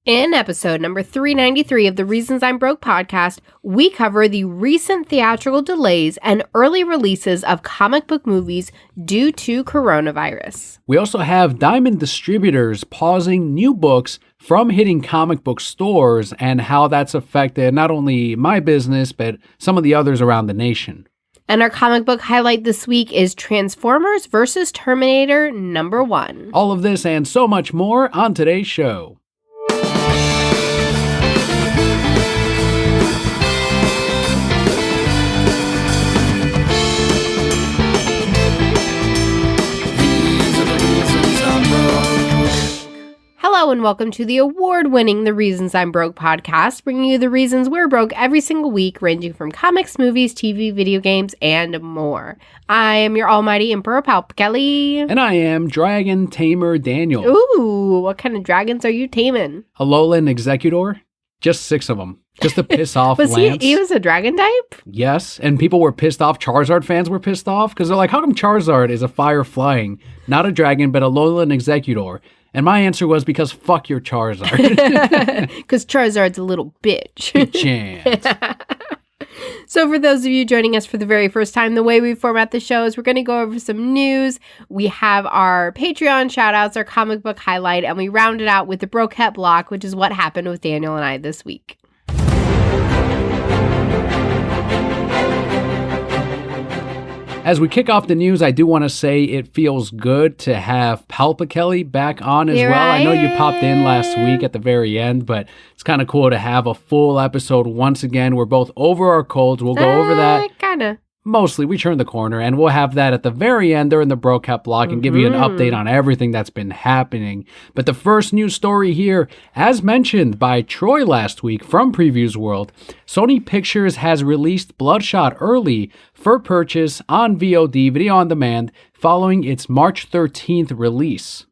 In episode number 393 of the Reasons I'm Broke podcast, we cover the recent theatrical delays and early releases of comic book movies due to coronavirus. We also have Diamond Distributors pausing new books from hitting comic book stores and how that's affected not only my business, but some of the others around the nation. And our comic book highlight this week is Transformers vs. Terminator #1. All of this and so much more on today's show. Hello and welcome to the award-winning The Reasons I'm Broke podcast, bringing you the reasons we're broke every single week, ranging from comics, movies, TV, video games, and more. I am your almighty Emperor Palp, Kelli. And I am Dragon Tamer Daniel. Ooh, what kind of dragons are you taming? Alolan Executor? Just 6 of them. Just to piss off Lance. He was a dragon type? Yes, and people were pissed off. Charizard fans were pissed off because they're like, how come Charizard is a fire flying, not a dragon, but a Alolan Executor? And my answer was because fuck your Charizard. Because Charizard's a little bitch. Good chance. So for those of you joining us for the very first time, the way we format the show is we're going to go over some news. We have our Patreon shout-outs, our comic book highlight, and we round it out with the Broquette block, which is what happened with Daniel and I this week. As we kick off the news, I do want to say it feels good to have Kelli back on as well. I know you popped in last week at the very end, but it's kind of cool to have a full episode once again. We're both over our colds. We'll go over that. Kind of. Mostly, we turn the corner, and we'll have that at the very end during the Broquette block and give you an update on everything that's been happening. But the first news story here, as mentioned by Troy last week from Previews World, Sony Pictures has released Bloodshot early for purchase on VOD, video on demand, following its March 13th release.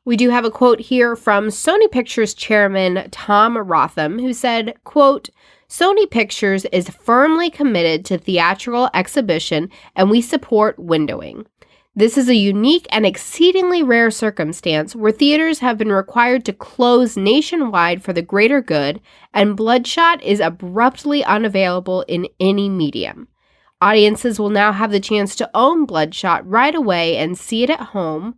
We do have a quote here from Sony Pictures chairman Tom Rotham, who said, quote, Sony Pictures is firmly committed to theatrical exhibition and we support windowing. This is a unique and exceedingly rare circumstance where theaters have been required to close nationwide for the greater good, and Bloodshot is abruptly unavailable in any medium. Audiences will now have the chance to own Bloodshot right away and see it at home,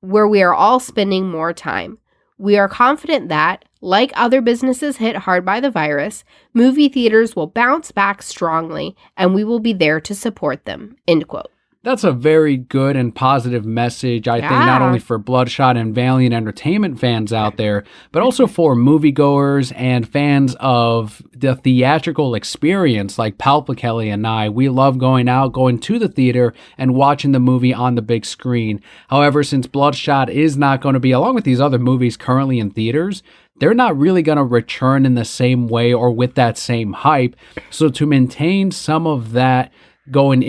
where we are all spending more time. We are confident that, like other businesses hit hard by the virus, movie theaters will bounce back strongly, and we will be there to support them, end quote. That's a very good and positive message, I think, not only for Bloodshot and Valiant Entertainment fans out there, but also for moviegoers and fans of the theatrical experience like Kelli and I. We love going out, going to the theater, and watching the movie on the big screen. However, since Bloodshot is not going to be, along with these other movies currently in theaters, they're not really going to return in the same way or with that same hype. So to maintain some of that rolling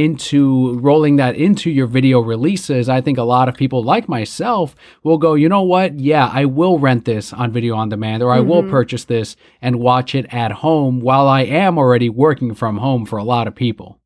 that into your video releases, I think a lot of people like myself will go, you know what? Yeah, I will rent this on video on demand, or I will purchase this and watch it at home while I am already working from home for a lot of people.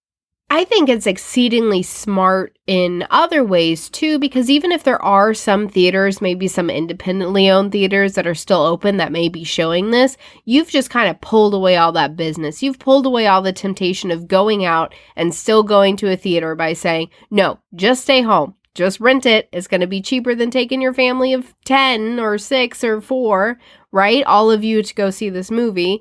I think it's exceedingly smart in other ways, too, because even if there are some theaters, maybe some independently owned theaters that are still open that may be showing this, you've just kind of pulled away all that business. You've pulled away all the temptation of going out and still going to a theater by saying, no, just stay home. Just rent it. It's going to be cheaper than taking your family of 10 or 6 or 4, right? All of you to go see this movie.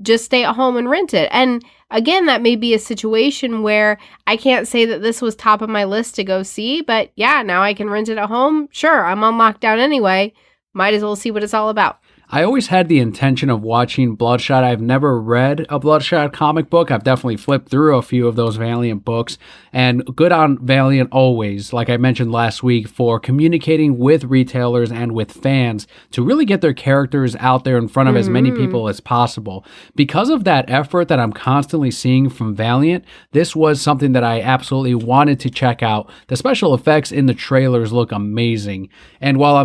Just stay at home and rent it. And again, that may be a situation where I can't say that this was top of my list to go see, but yeah, now I can rent it at home. Sure, I'm on lockdown anyway. Might as well see what it's all about. I always had the intention of watching Bloodshot. I've never read a Bloodshot comic book. I've definitely flipped through a few of those Valiant books, and good on Valiant always, like I mentioned last week, for communicating with retailers and with fans to really get their characters out there in front of as many people as possible. Because of that effort that I'm constantly seeing from Valiant, this was something that I absolutely wanted to check out. The special effects in the trailers look amazing. And while I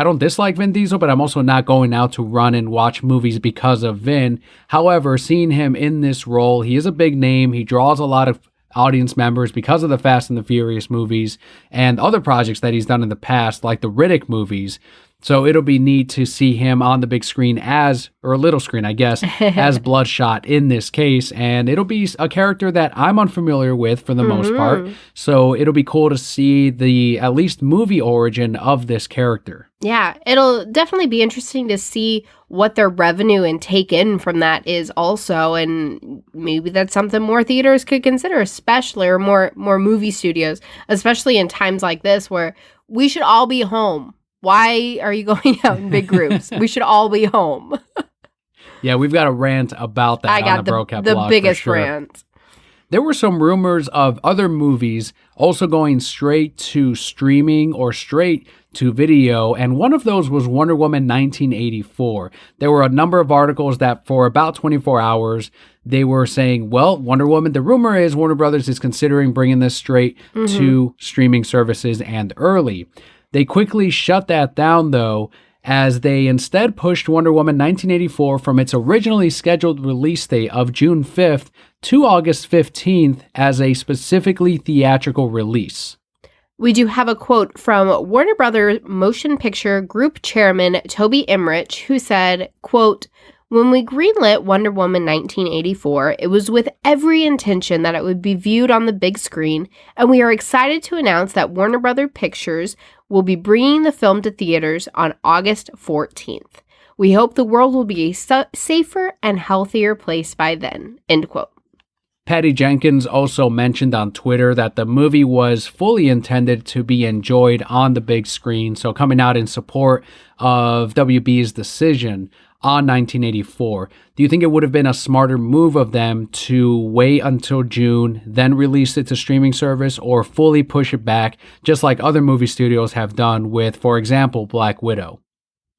don't dislike Vin Diesel, but I'm also not going out to run and watch movies because of Vin. However, seeing him in this role, he is a big name. He draws a lot of audience members because of the Fast and the Furious movies and other projects that he's done in the past, like the Riddick movies. So it'll be neat to see him on the big screen or little screen, I guess, as Bloodshot in this case. And it'll be a character that I'm unfamiliar with for the most part. So it'll be cool to see the, at least, movie origin of this character. Yeah, it'll definitely be interesting to see what their revenue and take in from that is also. And maybe that's something more theaters could consider, especially, or more movie studios, especially in times like this where we should all be home. Why are you going out in big groups? We should all be home. Yeah, we've got a rant about that on the BroCat blog. The biggest for sure. rant. There were some rumors of other movies also going straight to streaming or straight to video, and one of those was Wonder Woman 1984. There were a number of articles that for about 24 hours, they were saying, well, Wonder Woman, the rumor is Warner Brothers is considering bringing this straight to streaming services and early. They quickly shut that down, though, as they instead pushed Wonder Woman 1984 from its originally scheduled release date of June 5th to August 15th as a specifically theatrical release. We do have a quote from Warner Brothers Motion Picture Group Chairman Toby Emmerich, who said, quote, "When we greenlit Wonder Woman 1984, it was with every intention that it would be viewed on the big screen, and we are excited to announce that Warner Brothers Pictures will be bringing the film to theaters on August 14th. We hope the world will be a safer and healthier place by then," end quote. Patty Jenkins also mentioned on Twitter that the movie was fully intended to be enjoyed on the big screen, so coming out in support of WB's decision on 1984. Do you think it would have been a smarter move of them to wait until June, then release it to streaming service, or fully push it back, just like other movie studios have done with, for example, Black Widow?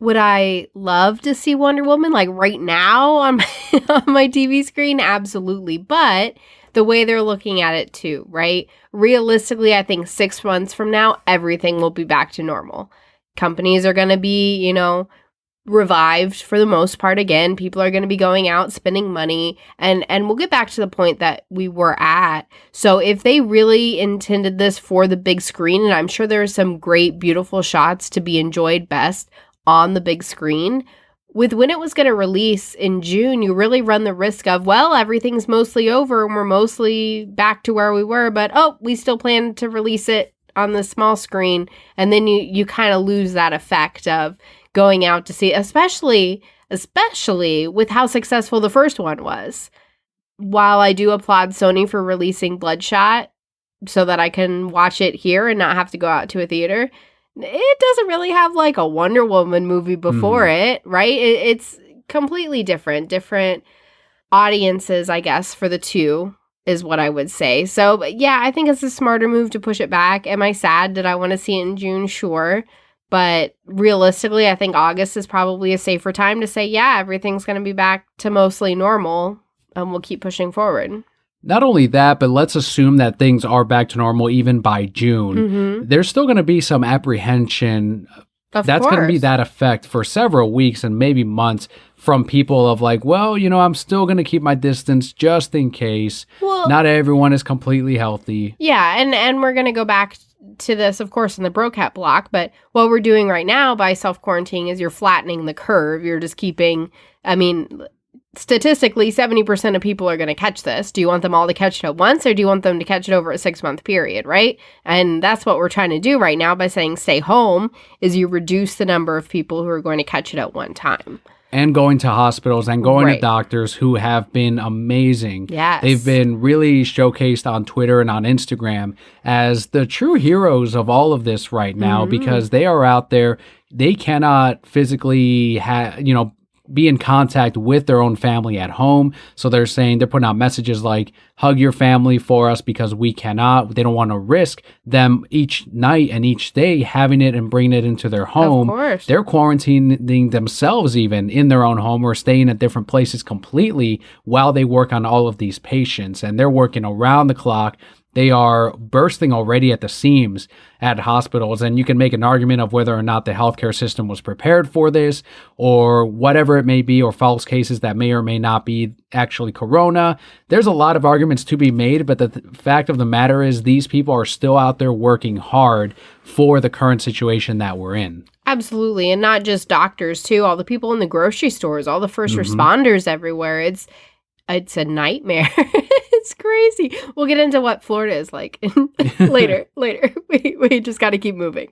Would I love to see Wonder Woman like right now on my TV screen? Absolutely. But the way they're looking at it too, right? Realistically, I think 6 months from now, everything will be back to normal. Companies are going to be, revived for the most part again. People are going to be going out, spending money, and we'll get back to the point that we were at. So if they really intended this for the big screen, and I'm sure there are some great, beautiful shots to be enjoyed best on the big screen, with when it was going to release in June, you really run the risk of, well, everything's mostly over and we're mostly back to where we were, but we still plan to release it on the small screen. And then you kind of lose that effect of going out to see, especially with how successful the first one was. While I do applaud Sony for releasing Bloodshot so that I can watch it here and not have to go out to a theater, it doesn't really have like a Wonder Woman movie before it, right? It's completely different audiences, I guess, for the two is what I would say. So, but yeah, I think it's a smarter move to push it back. Am I sad? Did I want to see it in June? Sure. But realistically, I think August is probably a safer time to say, yeah, everything's going to be back to mostly normal and we'll keep pushing forward. Not only that, but let's assume that things are back to normal even by June. There's still going to be some apprehension. That's going to be that effect for several weeks and maybe months from people of like, well, I'm still going to keep my distance just in case. Well, not everyone is completely healthy. Yeah, and we're going to go back to this, of course, in the BroCat block. But what we're doing right now by self-quarantining is you're flattening the curve. You're just keeping, statistically, 70% of people are going to catch this. Do you want them all to catch it at once, or do you want them to catch it over a 6-month period, right? And that's what we're trying to do right now by saying stay home, is you reduce the number of people who are going to catch it at one time. And going to hospitals and going to doctors who have been amazing. Yes. They've been really showcased on Twitter and on Instagram as the true heroes of all of this right now, because they are out there. They cannot physically be in contact with their own family at home. So they're putting out messages like, hug your family for us because we cannot. They don't want to risk them each night and each day having it and bringing it into their home. Of course. They're quarantining themselves even in their own home or staying at different places completely while they work on all of these patients. And they're working around the clock They are bursting already at the seams at hospitals. And you can make an argument of whether or not the healthcare system was prepared for this or whatever it may be, or false cases that may or may not be actually corona. There's a lot of arguments to be made, but the fact of the matter is these people are still out there working hard for the current situation that we're in. Absolutely. And not just doctors, too. All the people in the grocery stores, all the first responders everywhere. It's a nightmare. It's crazy. We'll get into what Florida is like later. We just got to keep moving.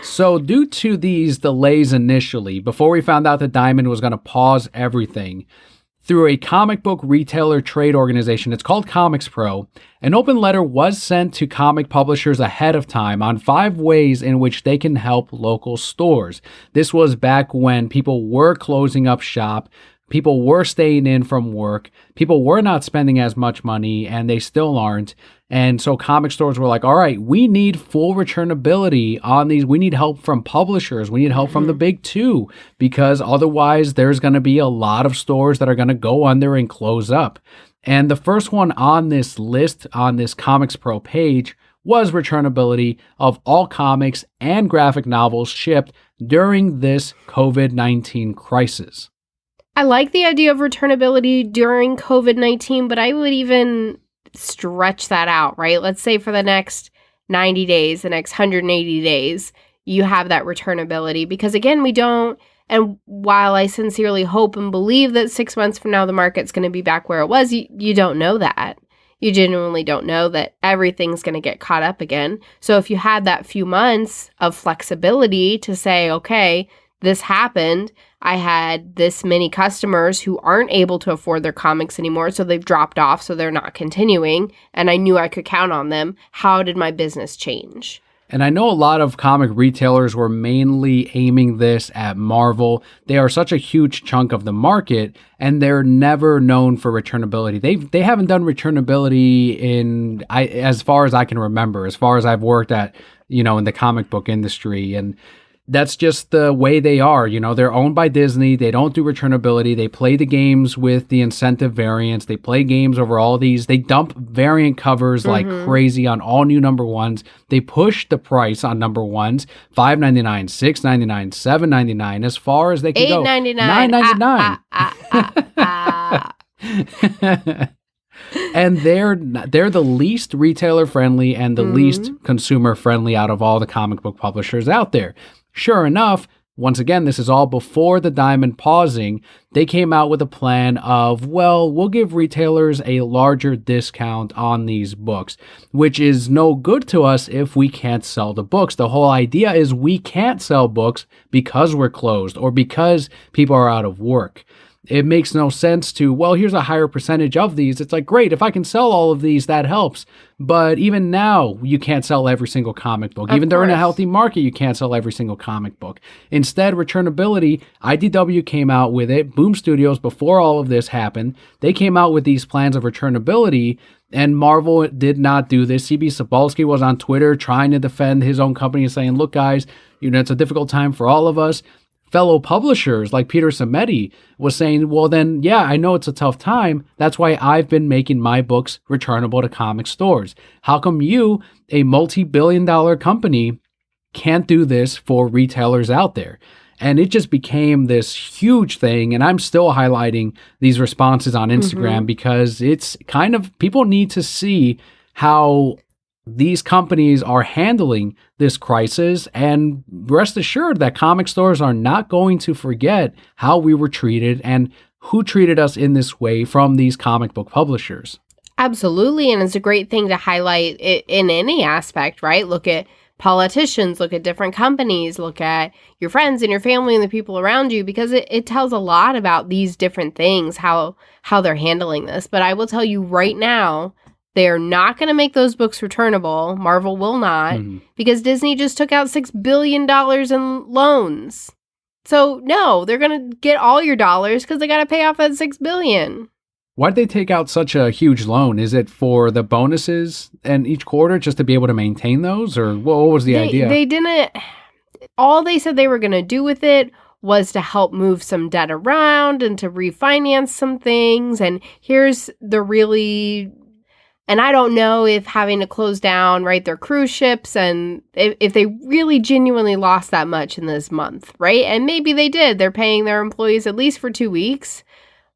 So due to these delays initially, before we found out that Diamond was going to pause everything, through a comic book retailer trade organization, it's called Comics Pro, an open letter was sent to comic publishers ahead of time on 5 ways in which they can help local stores. This was back when people were closing up shop, people were staying in from work, people were not spending as much money, and they still aren't. And so comic stores were like, all right, we need full returnability on these. We need help from publishers. We need help from the big 2, because otherwise there's going to be a lot of stores that are going to go under and close up. And the first one on this list, on this Comics Pro page, was returnability of all comics and graphic novels shipped during this COVID-19 crisis. I like the idea of returnability during COVID-19, but I would even stretch that out, right? Let's say for the next 90 days, the next 180 days, you have that returnability. Because again, we don't, and while I sincerely hope and believe that 6 months from now the market's going to be back where it was, you don't know that. You genuinely don't know that everything's going to get caught up again. So if you had that few months of flexibility to say, okay, this happened, I had this many customers who aren't able to afford their comics anymore, so they've dropped off, so they're not continuing, and I knew I could count on them. How did my business change? And I know a lot of comic retailers were mainly aiming this at Marvel. They are such a huge chunk of the market, and they're never known for returnability. They haven't done returnability as far as I can remember, as far as I've worked at, in the comic book industry. And that's just the way they are. They're owned by Disney. They don't do returnability. They play the games with the incentive variants. They play games over all these. They dump variant covers like crazy on all new number ones. They push the price on number ones, $5.99, $6.99, $7.99, as far as they can go. $8.99. $9.99. And they're the least retailer friendly and the least consumer friendly out of all the comic book publishers out there. Sure enough, once again, this is all before the Diamond pausing, they came out with a plan of, well, we'll give retailers a larger discount on these books, which is no good to us if we can't sell the books. The whole idea is we can't sell books because we're closed or because people are out of work. It makes no sense to, well, here's a higher percentage of these. It's like, great, if I can sell all of these, that helps. But even now, you can't sell every single comic book. Even during a healthy market, you can't sell every single comic book. Instead, returnability, IDW came out with it. Boom Studios, before all of this happened, they came out with these plans of returnability, and Marvel did not do this. CB Cebulski was on Twitter trying to defend his own company and saying, look, guys, it's a difficult time for all of us. Fellow publishers like Peter Samedi was saying, well, then, yeah, I know it's a tough time. That's why I've been making my books returnable to comic stores. How come you, a multi-billion-dollar company, can't do this for retailers out there? And it just became this huge thing. And I'm still highlighting these responses on Instagram because it's kind of, people need to see how these companies are handling this crisis, and rest assured that comic stores are not going to forget how we were treated and who treated us in this way from these comic book publishers. Absolutely, and it's a great thing to highlight it in any aspect, right? Look at politicians, look at different companies, look at your friends and your family and the people around you, because it tells a lot about these different things, how they're handling this. But I will tell you right now, they're not going to make those books returnable. Marvel will not, because Disney just took out $6 billion in loans. So, no, they're going to get all your dollars because they got to pay off that $6 billion. Why'd they take out such a huge loan? Is it for the bonuses and each quarter just to be able to maintain those? Or what was the idea? They didn't. All they said they were going to do with it was to help move some debt around and to refinance some things. And here's the really And I don't know if having to close down, right, their cruise ships, and if they really genuinely lost that much in this month, right? And maybe they did. They're paying their employees at least for 2 weeks.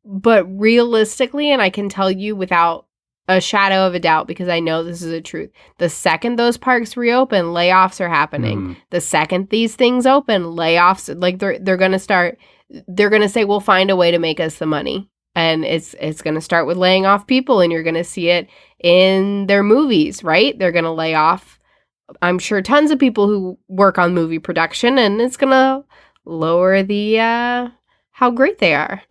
But realistically, and I can tell you without a shadow of a doubt, because I know this is the truth, the second those parks reopen, layoffs are happening. The second these things open, layoffs, like they're going to start, they're going to say, we'll find a way to make us the money. And it's going to start with laying off people, and you're going to see it in their movies, right? They're going to lay off, I'm sure, tons of people who work on movie production, and it's going to lower the, how great they are,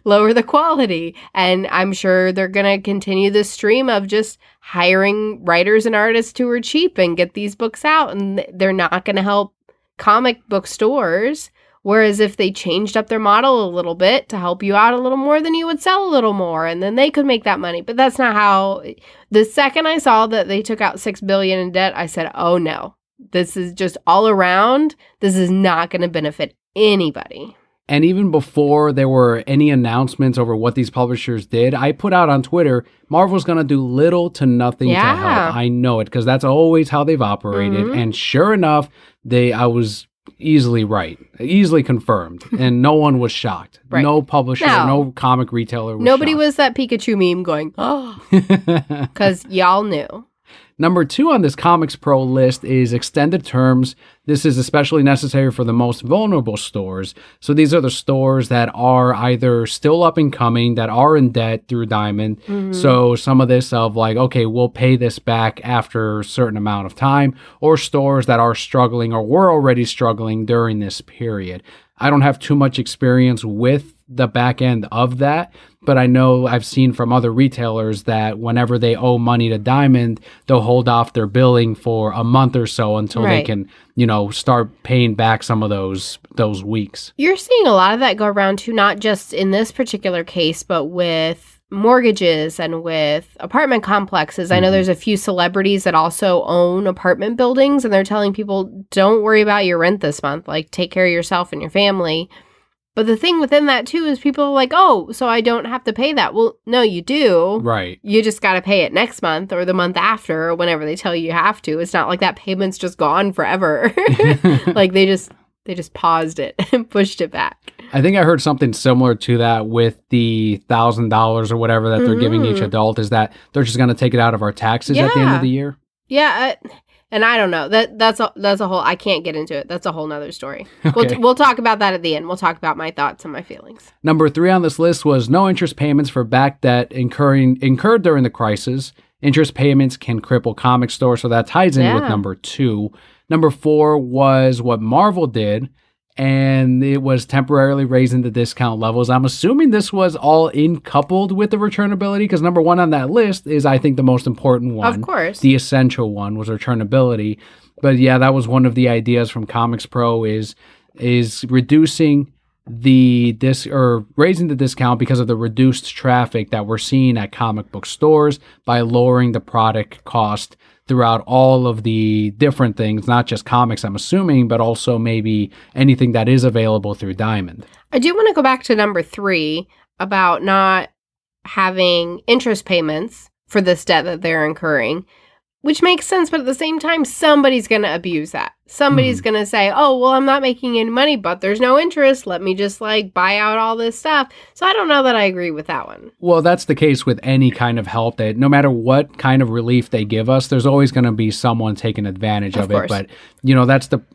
lower the quality. And I'm sure they're going to continue this stream of just hiring writers and artists who are cheap and get these books out, and they're not going to help comic book stores. Whereas if they changed up their model a little bit to help you out a little more, then you would sell a little more, and then they could make that money. But that's not how. The second I saw that they took out $6 billion in debt, I said, oh no, this is just all around. This is not going to benefit anybody. And even before there were any announcements over what these publishers did, I put out on Twitter, Marvel's going to do little to nothing to help. I know it, because that's always how they've operated. And sure enough, I was easily right, easily confirmed, and no one was shocked. No publisher, no comic retailer was Nobody shocked. was that Pikachu meme going, oh, because y'all knew. Number 2 on this Comics Pro list is extended terms. This is especially necessary for the most vulnerable stores. So these are the stores that are either still up and coming, that are in debt through Diamond. So some of this of like, okay, we'll pay this back after a certain amount of time, or stores that are struggling or were already struggling during this period. I don't have too much experience with the back end of that, but I know I've seen from other retailers that whenever they owe money to Diamond, they'll hold off their billing for a month or so until they can, start paying back some of those weeks. You're seeing a lot of that go around too, not just in this particular case, but with mortgages and with apartment complexes. I know there's a few celebrities that also own apartment buildings, and they're telling people, don't worry about your rent this month. Like, take care of yourself and your family. But the thing within that, too, is people are like, oh, so I don't have to pay that. Well, no, you do. Right. You just got to pay it next month or the month after or whenever they tell you have to. It's not like that payment's just gone forever. Like, they just paused it and pushed it back. I think I heard something similar to that with the $1,000 or whatever that they're giving each adult, is that they're just going to take it out of our taxes at the end of the year. Yeah. And I don't know. That's a whole, I can't get into it. That's a whole nother story. Okay. We'll talk about that at the end. We'll talk about my thoughts and my feelings. Number 3 on this list was no interest payments for back debt incurred during the crisis. Interest payments can cripple comic stores, so that ties in with number 2. Number 4 was what Marvel did, and it was temporarily raising the discount levels. I'm assuming this was all coupled with the returnability, because number 1 on that list is, I think, the most important one. Of course. The essential one was returnability. But yeah, that was one of the ideas from Comics Pro is reducing raising the discount because of the reduced traffic that we're seeing at comic book stores by lowering the product cost throughout all of the different things, not just comics, I'm assuming, but also maybe anything that is available through Diamond. I do want to go back to number 3 about not having interest payments for this debt that they're incurring, which makes sense, but at the same time, somebody's going to abuse that. Somebody's going to say, oh, well, I'm not making any money, but there's no interest. Let me just buy out all this stuff. So I don't know that I agree with that one. Well, that's the case with any kind of help, that no matter what kind of relief they give us, there's always going to be someone taking advantage of it. But,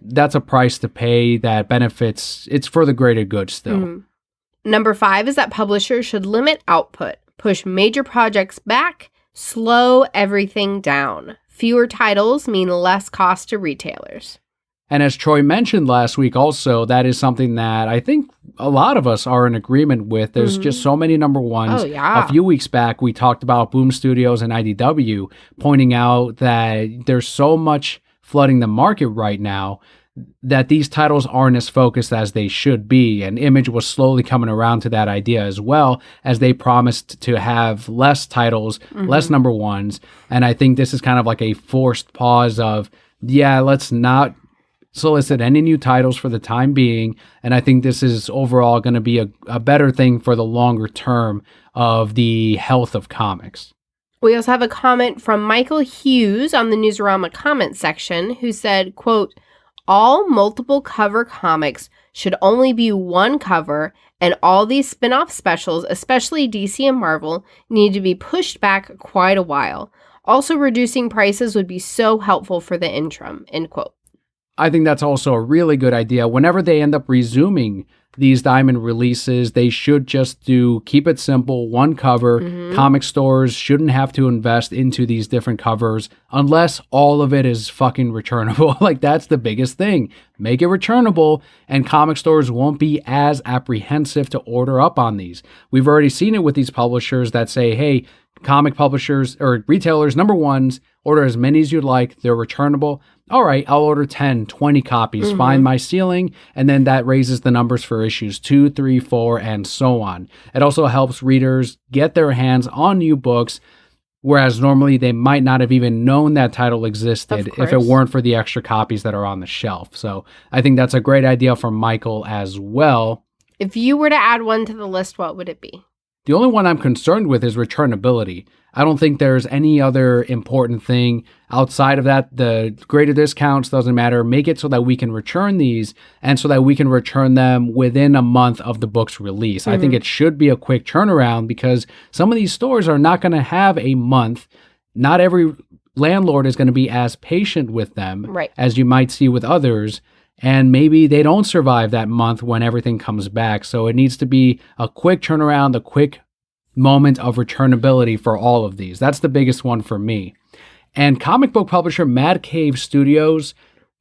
that's a price to pay that benefits. It's for the greater good still. Number 5 is that publishers should limit output, push major projects back, slow everything down. Fewer titles mean less cost to retailers. And as Troy mentioned last week also, that is something that I think a lot of us are in agreement with. There's just so many number ones. Oh, yeah. A few weeks back, we talked about Boom Studios and IDW, pointing out that there's so much flooding the market right now that these titles aren't as focused as they should be. And Image was slowly coming around to that idea as well, as they promised to have less titles, less number ones. And I think this is kind of like a forced pause of, let's not solicit any new titles for the time being. And I think this is overall going to be a better thing for the longer term of the health of comics. We also have a comment from Michael Hughes on the Newsarama comment section who said, quote, all multiple cover comics should only be one cover, and all these spin-off specials, especially DC and Marvel, need to be pushed back quite a while. Also, reducing prices would be so helpful for the interim, end quote. I think that's also a really good idea. Whenever they end up resuming these Diamond releases, they should just keep it simple, one cover. Comic stores shouldn't have to invest into these different covers unless all of it is fucking returnable. Like, that's the biggest thing. Make it returnable, and comic stores won't be as apprehensive to order up on these. We've already seen it with these publishers that say, hey, comic publishers or retailers, number ones, order as many as you'd like. They're returnable. All right, I'll order 10, 20 copies, find my ceiling, and then that raises the numbers for issues 2, 3, 4, and so on. It also helps readers get their hands on new books, whereas normally they might not have even known that title existed if it weren't for the extra copies that are on the shelf. So I think that's a great idea from Michael as well. If you were to add one to the list, what would it be? The only one I'm concerned with is returnability. I don't think there's any other important thing outside of that. The greater discounts doesn't matter. Make it so that we can return these and so that we can return them within a month of the book's release. I think it should be a quick turnaround because some of these stores are not going to have a month. Not every landlord is going to be as patient with them as you might see with others. And maybe they don't survive that month when everything comes back. So it needs to be a quick turnaround, a quick moment of returnability for all of these. That's the biggest one for me. And comic book publisher Mad Cave Studios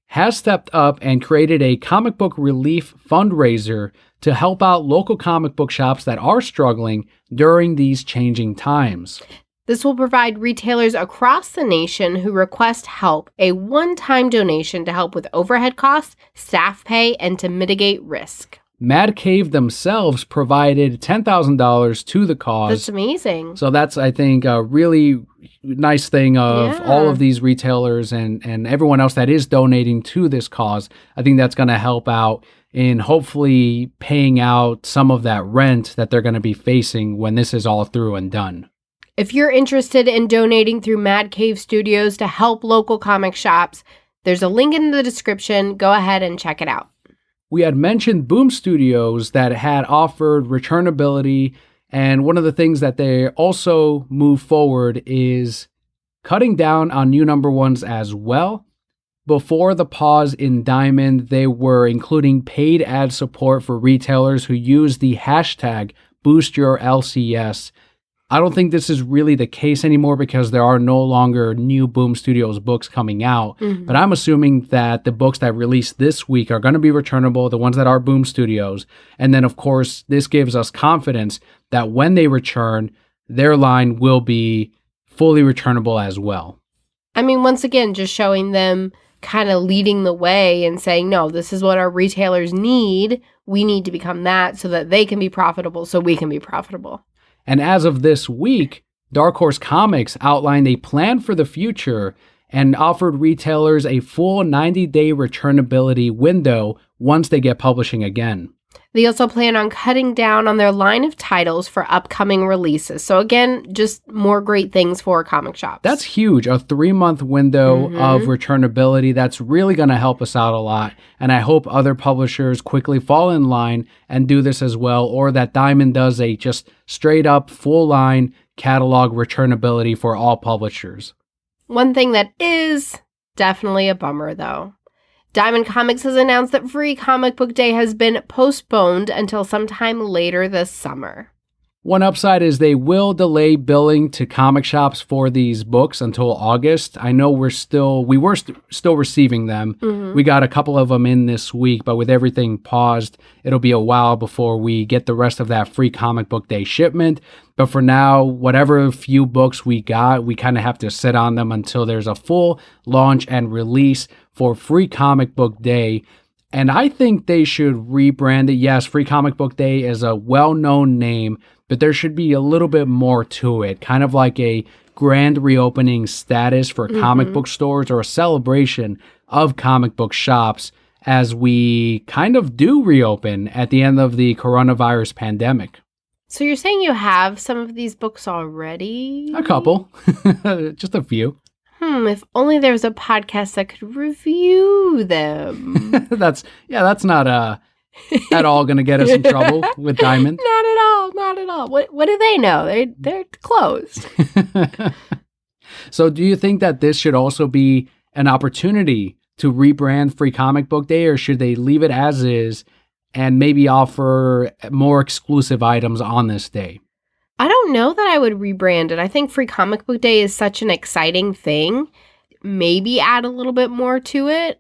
has stepped up and created a comic book relief fundraiser to help out local comic book shops that are struggling during these changing times. This will provide retailers across the nation who request help a one-time donation to help with overhead costs, staff pay, and to mitigate risk. Mad Cave themselves provided $10,000 to the cause. That's amazing. So that's, I think, a really nice thing of all of these retailers and everyone else that is donating to this cause. I think that's going to help out in hopefully paying out some of that rent that they're going to be facing when this is all through and done. If you're interested in donating through Mad Cave Studios to help local comic shops, there's a link in the description. Go ahead and check it out. We had mentioned Boom Studios that had offered returnability, and one of the things that they also move forward is cutting down on new number ones as well. Before the pause in Diamond, they were including paid ad support for retailers who use the hashtag BoostYourLCS. I don't think this is really the case anymore because there are no longer new Boom Studios books coming out. But I'm assuming that the books that released this week are going to be returnable, the ones that are Boom Studios. And then, of course, this gives us confidence that when they return, their line will be fully returnable as well. I mean, once again, just showing them kind of leading the way and saying, no, this is what our retailers need. We need to become that so that they can be profitable, so we can be profitable. And as of this week, Dark Horse Comics outlined a plan for the future and offered retailers a full 90-day returnability window once they get publishing again. They also plan on cutting down on their line of titles for upcoming releases. So again, just more great things for comic shops. That's huge. A 3-month window of returnability. That's really going to help us out a lot. And I hope other publishers quickly fall in line and do this as well, or that Diamond does a just straight up full line catalog returnability for all publishers. One thing that is definitely a bummer though. Diamond Comics has announced that Free Comic Book Day has been postponed until sometime later this summer. One upside is they will delay billing to comic shops for these books until August. I know we were still receiving them. We got a couple of them in this week, but with everything paused, it'll be a while before we get the rest of that Free Comic Book Day shipment. But for now, whatever few books we got, we kind of have to sit on them until there's a full launch and release for Free Comic Book Day. And I think they should rebrand it. Yes, Free Comic Book Day is a well-known name, but there should be a little bit more to it, kind of like a grand reopening status for comic book stores or a celebration of comic book shops as we kind of do reopen at the end of the coronavirus pandemic. So you're saying you have some of these books already? A couple. Just a few. If only there was a podcast that could review them. That's not at all going to get us in trouble with Diamond. Not at all. What do they know? They're closed. So do you think that this should also be an opportunity to rebrand Free Comic Book Day, or should they leave it as is and maybe offer more exclusive items on this day? I don't know that I would rebrand it. I think Free Comic Book Day is such an exciting thing. Maybe add a little bit more to it.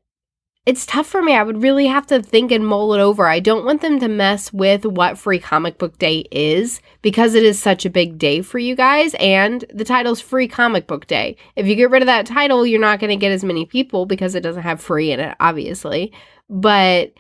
It's tough for me. I would really have to think and mull it over. I don't want them to mess with what Free Comic Book Day is because it is such a big day for you guys, and the title's Free Comic Book Day. If you get rid of that title, you're not going to get as many people because it doesn't have free in it, obviously. But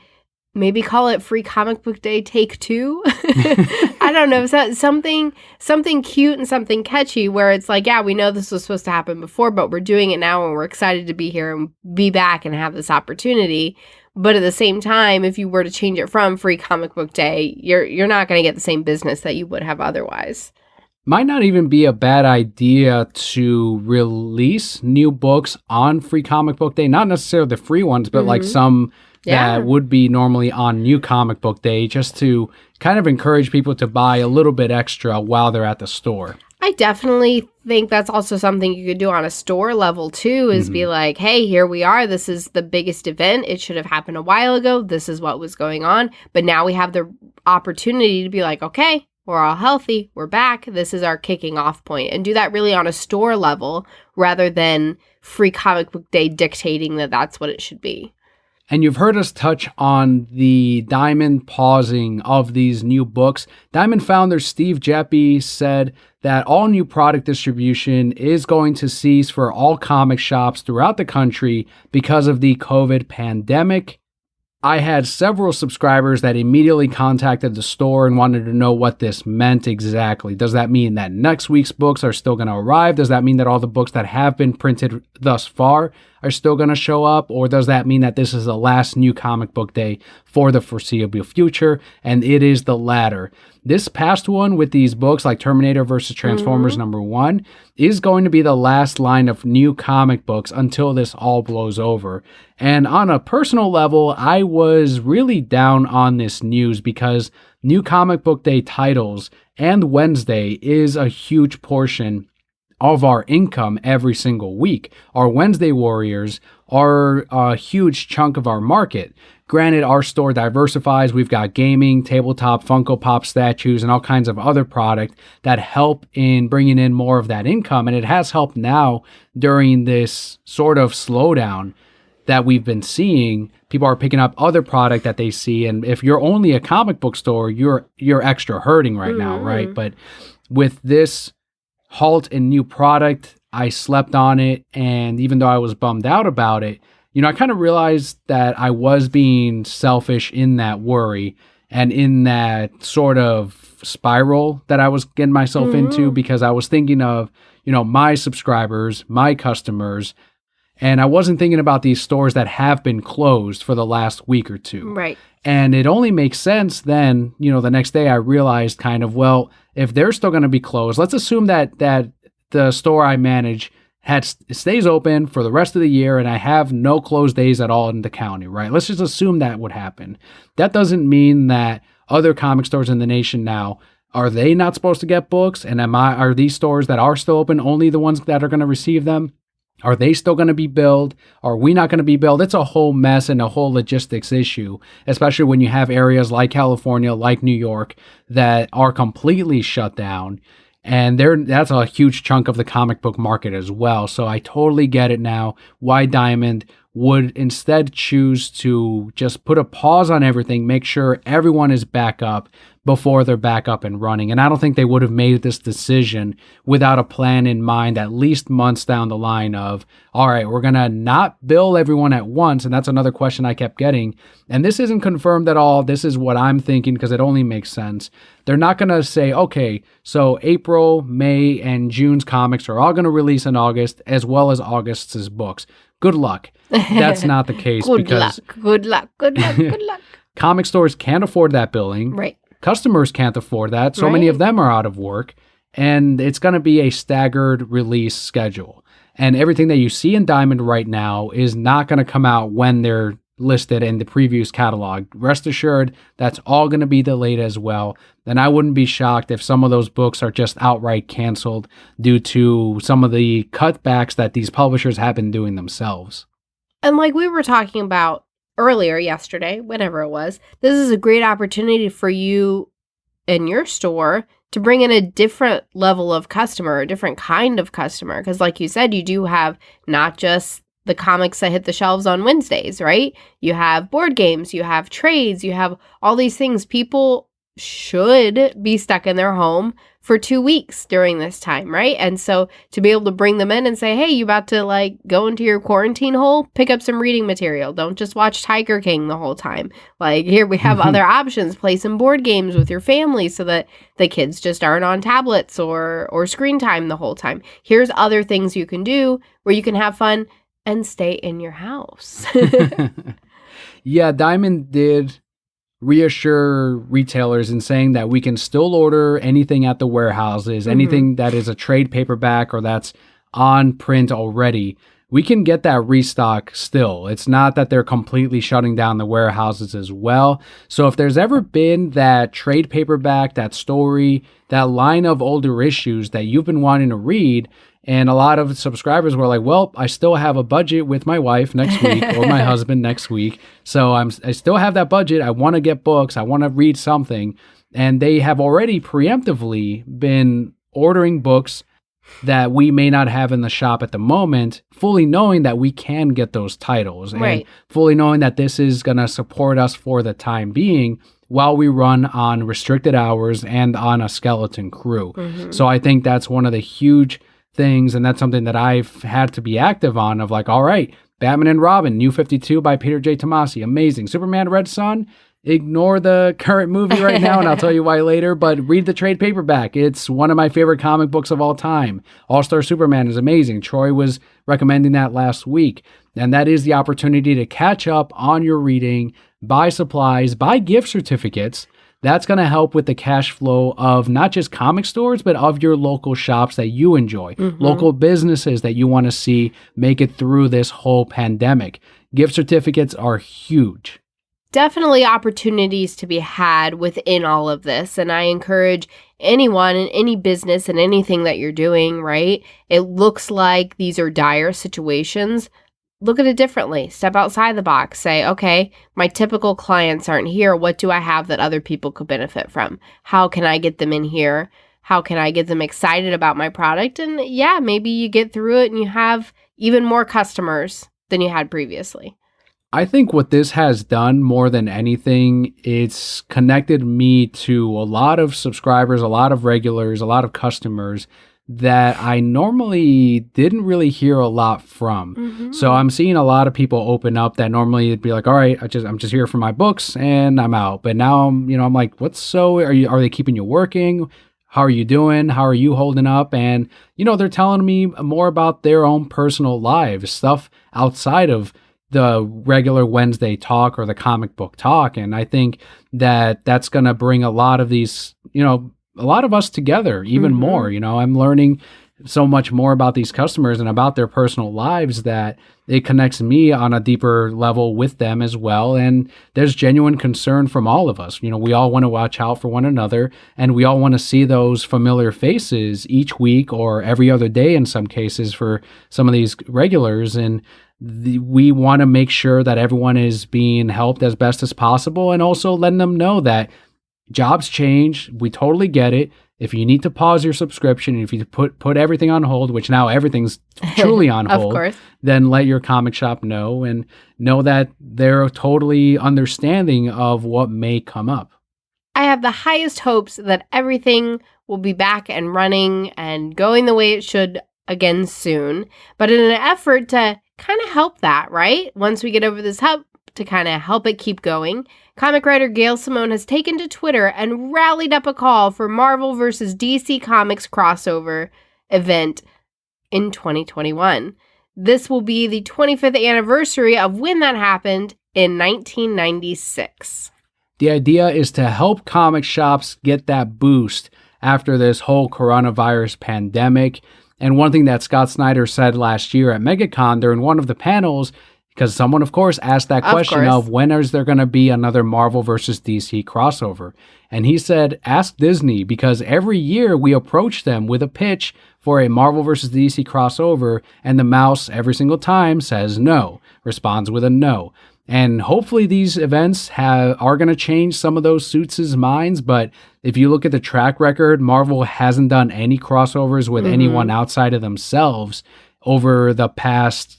maybe call it Free Comic Book Day Take 2. I don't know. Something cute and something catchy where it's like, yeah, we know this was supposed to happen before, but we're doing it now and we're excited to be here and be back and have this opportunity. But at the same time, if you were to change it from Free Comic Book Day, you're not going to get the same business that you would have otherwise. Might not even be a bad idea to release new books on Free Comic Book Day. Not necessarily the free ones, but like some that would be normally on New Comic Book Day, just to kind of encourage people to buy a little bit extra while they're at the store. I definitely think that's also something you could do on a store level too, is be like, hey, here we are. This is the biggest event. It should have happened a while ago. This is what was going on. But now we have the opportunity to be like, okay, we're all healthy. We're back. This is our kicking off point. And do that really on a store level rather than Free Comic Book Day dictating that that's what it should be. And you've heard us touch on the Diamond pausing of these new books. Diamond founder Steve Geppi said that all new product distribution is going to cease for all comic shops throughout the country because of the COVID pandemic. I had several subscribers that immediately contacted the store and wanted to know what this meant exactly. Does that mean that next week's books are still going to arrive? Does that mean that all the books that have been printed thus far are still going to show up? Or does that mean that this is the last New Comic Book Day for the foreseeable future? And it is the latter. This past one with these books like Terminator versus Transformers #1 is going to be the last line of new comic books until this all blows over. And on a personal level, I was really down on this news because New Comic Book Day titles and Wednesday is a huge portion of our income every single week. Our Wednesday warriors are a huge chunk of our market. Granted, our store diversifies. We've got gaming, tabletop, Funko Pop statues, and all kinds of other product that help in bringing in more of that income. And it has helped now during this sort of slowdown that we've been seeing. People are picking up other product that they see. And if you're only a comic book store, you're extra hurting right now, right? But with this halt in new product, I slept on it. And even though I was bummed out about it, I kind of realized that I was being selfish in that worry and in that sort of spiral that I was getting myself into, because I was thinking of, my subscribers, my customers, and I wasn't thinking about these stores that have been closed for the last week or two. Right. And it only makes sense then, the next day I realized kind of, well, if they're still going to be closed, let's assume that the store I manage stays open for the rest of the year and I have no closed days at all in the county, right? Let's just assume that would happen. That doesn't mean that other comic stores in the nation now, are they not supposed to get books? And are these stores that are still open only the ones that are going to receive them? Are they still going to be billed? Are we not going to be billed? It's a whole mess and a whole logistics issue, especially when you have areas like California, like New York, that are completely shut down. And that's a huge chunk of the comic book market as well. So I totally get it now why Diamond would instead choose to just put a pause on everything, make sure everyone is back up before they're back up and running. And I don't think they would have made this decision without a plan in mind, at least months down the line of, all right, we're going to not bill everyone at once. And that's another question I kept getting. And this isn't confirmed at all. This is what I'm thinking because it only makes sense. They're not going to say, okay, so April, May, and June's comics are all going to release in August as well as August's books. Good luck. That's not the case. Good luck. Comic Comic stores can't afford that billing. Right. customers can't afford that. So many of them are out of work. And it's going to be a staggered release schedule. And everything that you see in Diamond right now is not going to come out when they're listed in the previews catalog. Rest assured, that's all going to be delayed as well. And I wouldn't be shocked if some of those books are just outright canceled due to some of the cutbacks that these publishers have been doing themselves. And like we were talking about earlier yesterday, whenever it was, this is a great opportunity for you in your store to bring in a different level of customer, a different kind of customer. Because like you said, you do have not just the comics that hit the shelves on Wednesdays, right? You have board games, you have trades, you have all these things. People should be stuck in their home for 2 weeks during this time, right? And so to be able to bring them in and say, hey, you about to like go into your quarantine hole, pick up some reading material. Don't just watch Tiger King the whole time. Like here we have other options. Play some board games with your family so that the kids just aren't on tablets or screen time the whole time. Here's other things you can do where you can have fun and stay in your house. Yeah, Diamond did reassure retailers in saying that we can still order anything at the warehouses, anything that is a trade paperback or that's on print already. We can get that restock still. It's not that they're completely shutting down the warehouses as well. So if there's ever been that trade paperback, that story, that line of older issues that you've been wanting to read, and a lot of subscribers were like, well, I still have a budget with my wife next week or my husband next week. So I still have that budget. I want to get books. I want to read something. And they have already preemptively been ordering books that we may not have in the shop at the moment, fully knowing that we can get those titles and fully knowing that this is going to support us for the time being while we run on restricted hours and on a skeleton crew. So I think that's one of the huge things, and that's something that I've had to be active on of like, all right, Batman and Robin, New 52 by Peter J. Tomasi, amazing. Superman Red Son, ignore the current movie right now, and I'll tell you why later, but read the trade paperback. It's one of my favorite comic books of all time. All-Star Superman is amazing. Troy was recommending that last week, and that is the opportunity to catch up on your reading, buy supplies, buy gift certificates. That's going to help with the cash flow of not just comic stores, but of your local shops that you enjoy, local businesses that you want to see make it through this whole pandemic. Gift certificates are huge. Definitely opportunities to be had within all of this. And I encourage anyone in any business and anything that you're doing, right? It looks like these are dire situations. Look at it differently. Step outside the box. Say, okay, my typical clients aren't here. What do I have that other people could benefit from? How can I get them in here? How can I get them excited about my product? And yeah, maybe you get through it and you have even more customers than you had previously. I think what this has done more than anything, it's connected me to a lot of subscribers, a lot of regulars, a lot of customers that I normally didn't really hear a lot from. So I'm seeing a lot of people open up that normally it'd be like, all right, I'm just here for my books and I'm out. But now I'm like, are they keeping you working? How are you doing? How are you holding up? And they're telling me more about their own personal lives, stuff outside of the regular Wednesday talk or the comic book talk. And I think that that's going to bring a lot of these, a lot of us together even more. I'm learning so much more about these customers and about their personal lives that it connects me on a deeper level with them as well. And there's genuine concern from all of us. We all want to watch out for one another, and we all want to see those familiar faces each week or every other day in some cases for some of these regulars. And we want to make sure that everyone is being helped as best as possible, and also letting them know that jobs change. We totally get it. If you need to pause your subscription, if you put everything on hold, which now everything's truly on hold, course. Then let your comic shop know, and know that they're totally understanding of what may come up. I have the highest hopes that everything will be back and running and going the way it should again soon. But in an effort to kind of help that, right? Once we get over this hump, to kind of help it keep going, comic writer Gail Simone has taken to Twitter and rallied up a call for Marvel vs. DC Comics crossover event in 2021. This will be the 25th anniversary of when that happened in 1996. The idea is to help comic shops get that boost after this whole coronavirus pandemic. And one thing that Scott Snyder said last year at MegaCon during one of the panels, because someone, of course, asked that question of when is there going to be another Marvel versus DC crossover? And he said, ask Disney, because every year we approach them with a pitch for a Marvel versus DC crossover, and the mouse every single time says no, responds with a no. And hopefully these events are going to change some of those suits' minds. But if you look at the track record, Marvel hasn't done any crossovers with anyone outside of themselves over the past,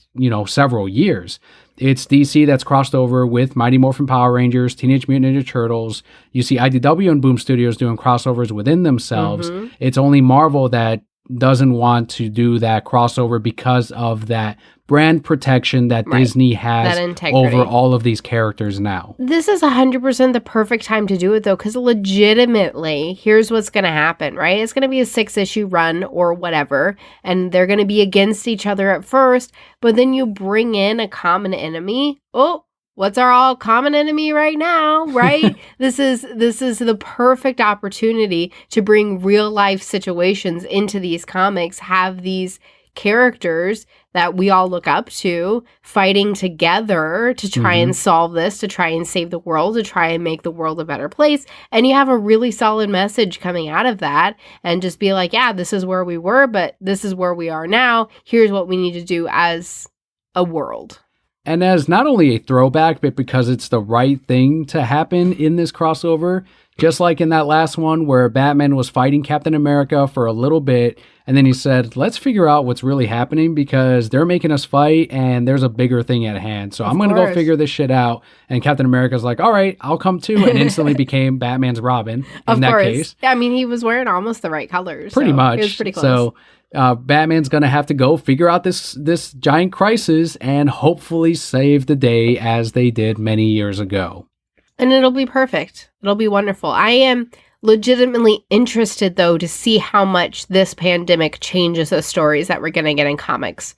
several years. It's DC that's crossed over with Mighty Morphin Power Rangers, Teenage Mutant Ninja Turtles. You see IDW and Boom Studios doing crossovers within themselves. It's only Marvel that doesn't want to do that crossover because of that brand protection that Disney has over all of these characters now. This is 100% the perfect time to do it, though, because legitimately, here's what's going to happen, right? It's going to be a 6-issue run or whatever, and they're going to be against each other at first, but then you bring in a common enemy. Oh, what's our all common enemy right now, right? This is the perfect opportunity to bring real life situations into these comics, have these characters that we all look up to fighting together to try and solve this, to try and save the world, to try and make the world a better place. And you have a really solid message coming out of that and just be like, yeah, this is where we were, but this is where we are now. Here's what we need to do as a world. And as not only a throwback, but because it's the right thing to happen in this crossover, just like in that last one where Batman was fighting Captain America for a little bit, and then he said, let's figure out what's really happening because they're making us fight and there's a bigger thing at hand. So I'm going to go figure this shit out. And Captain America's like, all right, I'll come too, and instantly became Batman's Robin in that case. I mean, he was wearing almost the right colors. Pretty much. It was pretty close. So Batman's going to have to go figure out this giant crisis and hopefully save the day as they did many years ago. And it'll be perfect. It'll be wonderful. I am legitimately interested, though, to see how much this pandemic changes the stories that we're going to get in comics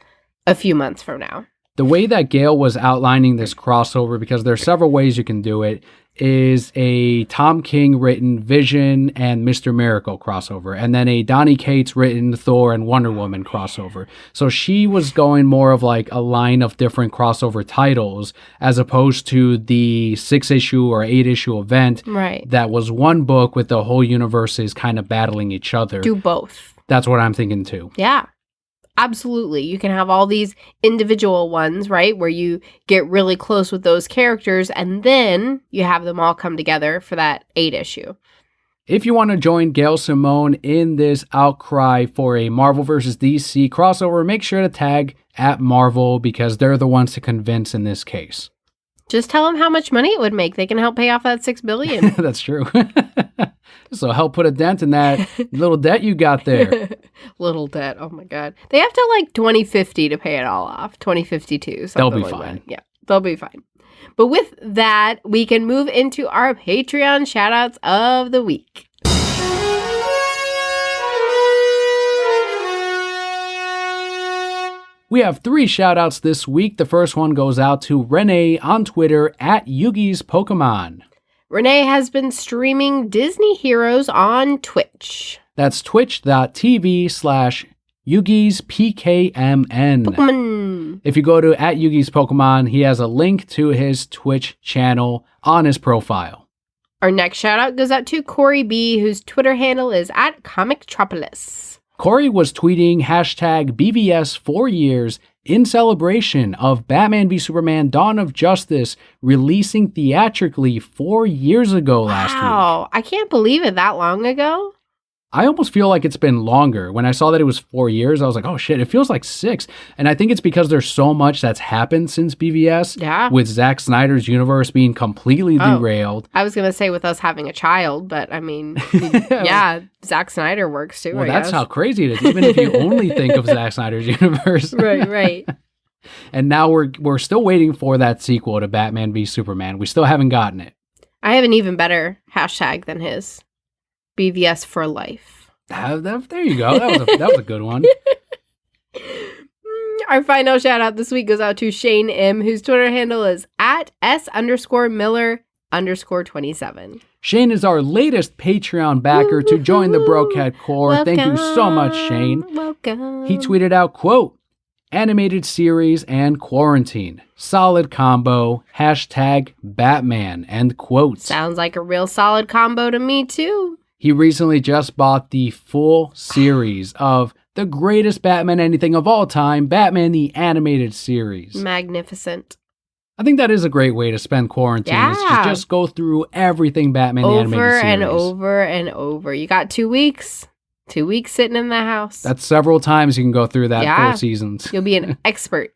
a few months from now. The way that Gail was outlining this crossover, because there are several ways you can do it, is a Tom King written Vision and Mr. Miracle crossover, and then a Donny Cates written Thor and Wonder Woman crossover. So she was going more of like a line of different crossover titles as opposed to the 6-issue or 8-issue event that was one book with the whole universes kind of battling each other. Do both. That's what I'm thinking too. Yeah. Absolutely. You can have all these individual ones, right, where you get really close with those characters, and then you have them all come together for that 8-issue. If you want to join Gail Simone in this outcry for a Marvel vs. DC crossover, make sure to tag at Marvel because they're the ones to convince in this case. Just tell them how much money it would make. They can help pay off that $6 billion. That's true. So help put a dent in that little debt you got there. Little debt. Oh my God. They have till like 2050 to pay it all off. 2052. They'll be fine. That. Yeah, they'll be fine. But with that, we can move into our Patreon shoutouts of the week. We have 3 shoutouts this week. The first one goes out to Renee on Twitter at Yugi's Pokemon. Renee has been streaming Disney Heroes on Twitch. That's twitch.tv/Yugi's PKMN. Pokemon. If you go to at Yugi's Pokemon, he has a link to his Twitch channel on his profile. Our next shout out goes out to Corey B, whose Twitter handle is at Comictropolis. Corey was tweeting hashtag BVS 4 years in celebration of Batman v Superman Dawn of Justice releasing theatrically 4 years ago last week. Wow, I can't believe it that long ago. I almost feel like it's been longer. When I saw that it was 4 years, I was like, oh shit, it feels like 6. And I think it's because there's so much that's happened since BVS. Yeah. With Zack Snyder's universe being completely derailed. I was going to say with us having a child, but I mean, yeah, Zack Snyder works too. Well, that's how crazy it is, even if you only think of Zack Snyder's universe. Right. And now we're still waiting for that sequel to Batman v Superman. We still haven't gotten it. I have an even better hashtag than his. BVS for life. There you go. That was a good one. Our final shout out this week goes out to Shane M, whose Twitter handle is at S_Miller _27. Shane is our latest Patreon backer to join the Brocat Corps. Welcome. Thank you so much, Shane. Welcome. He tweeted out, quote, "Animated series and quarantine. Solid combo. #Batman." End quote. Sounds like a real solid combo to me, too. He recently just bought the full series of the greatest Batman anything of all time, Batman the Animated Series. Magnificent. I think that is a great way to spend quarantine. Yeah. Is just go through everything Batman the Animated Series. Over and over and over. You got 2 weeks. 2 weeks sitting in the house. That's several times you can go through that 4 seasons. You'll be an expert.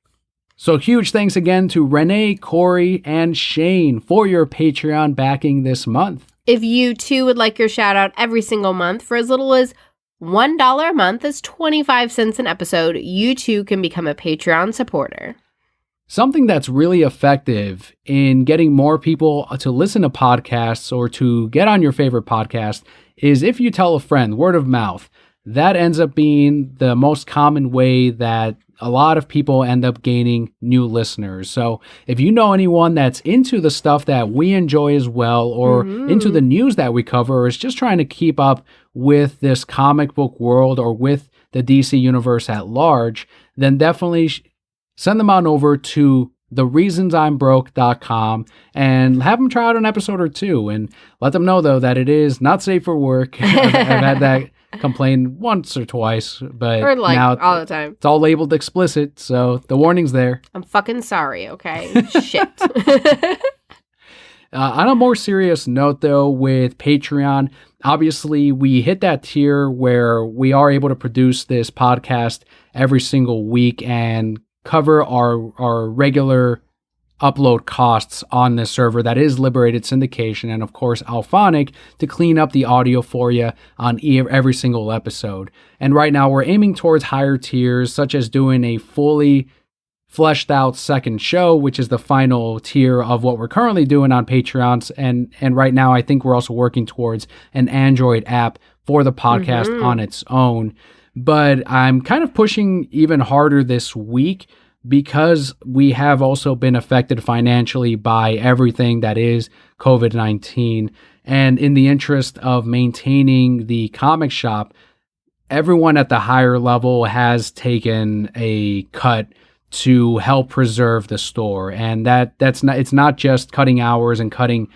So huge thanks again to Renee, Corey, and Shane for your Patreon backing this month. If you too would like your shout out every single month for as little as $1 a month, is 25 cents an episode, you too can become a Patreon supporter. Something that's really effective in getting more people to listen to podcasts or to get on your favorite podcast is if you tell a friend, word of mouth. That ends up being the most common way that a lot of people end up gaining new listeners. So if you know anyone that's into the stuff that we enjoy as well, or into the news that we cover, or is just trying to keep up with this comic book world or with the DC universe at large, then definitely send them on over to thereasonsimbroke.com and have them try out an episode or two, and let them know though that it is not safe for work. I've had that complained once or twice, but or like now all the time. It's all labeled explicit, so the warning's there. I'm fucking sorry, okay? Shit. On a more serious note though, with Patreon, obviously we hit that tier where we are able to produce this podcast every single week and cover our regular upload costs on this server that is Liberated Syndication and of course Alphonic to clean up the audio for you on every single episode. And right now we're aiming towards higher tiers, such as doing a fully fleshed out second show, which is the final tier of what we're currently doing on Patreons. And right now I think we're also working towards an Android app for the podcast on its own. But I'm kind of pushing even harder this week because we have also been affected financially by everything that is COVID-19. And in the interest of maintaining the comic shop, everyone at the higher level has taken a cut to help preserve the store. And it's not just cutting hours and cutting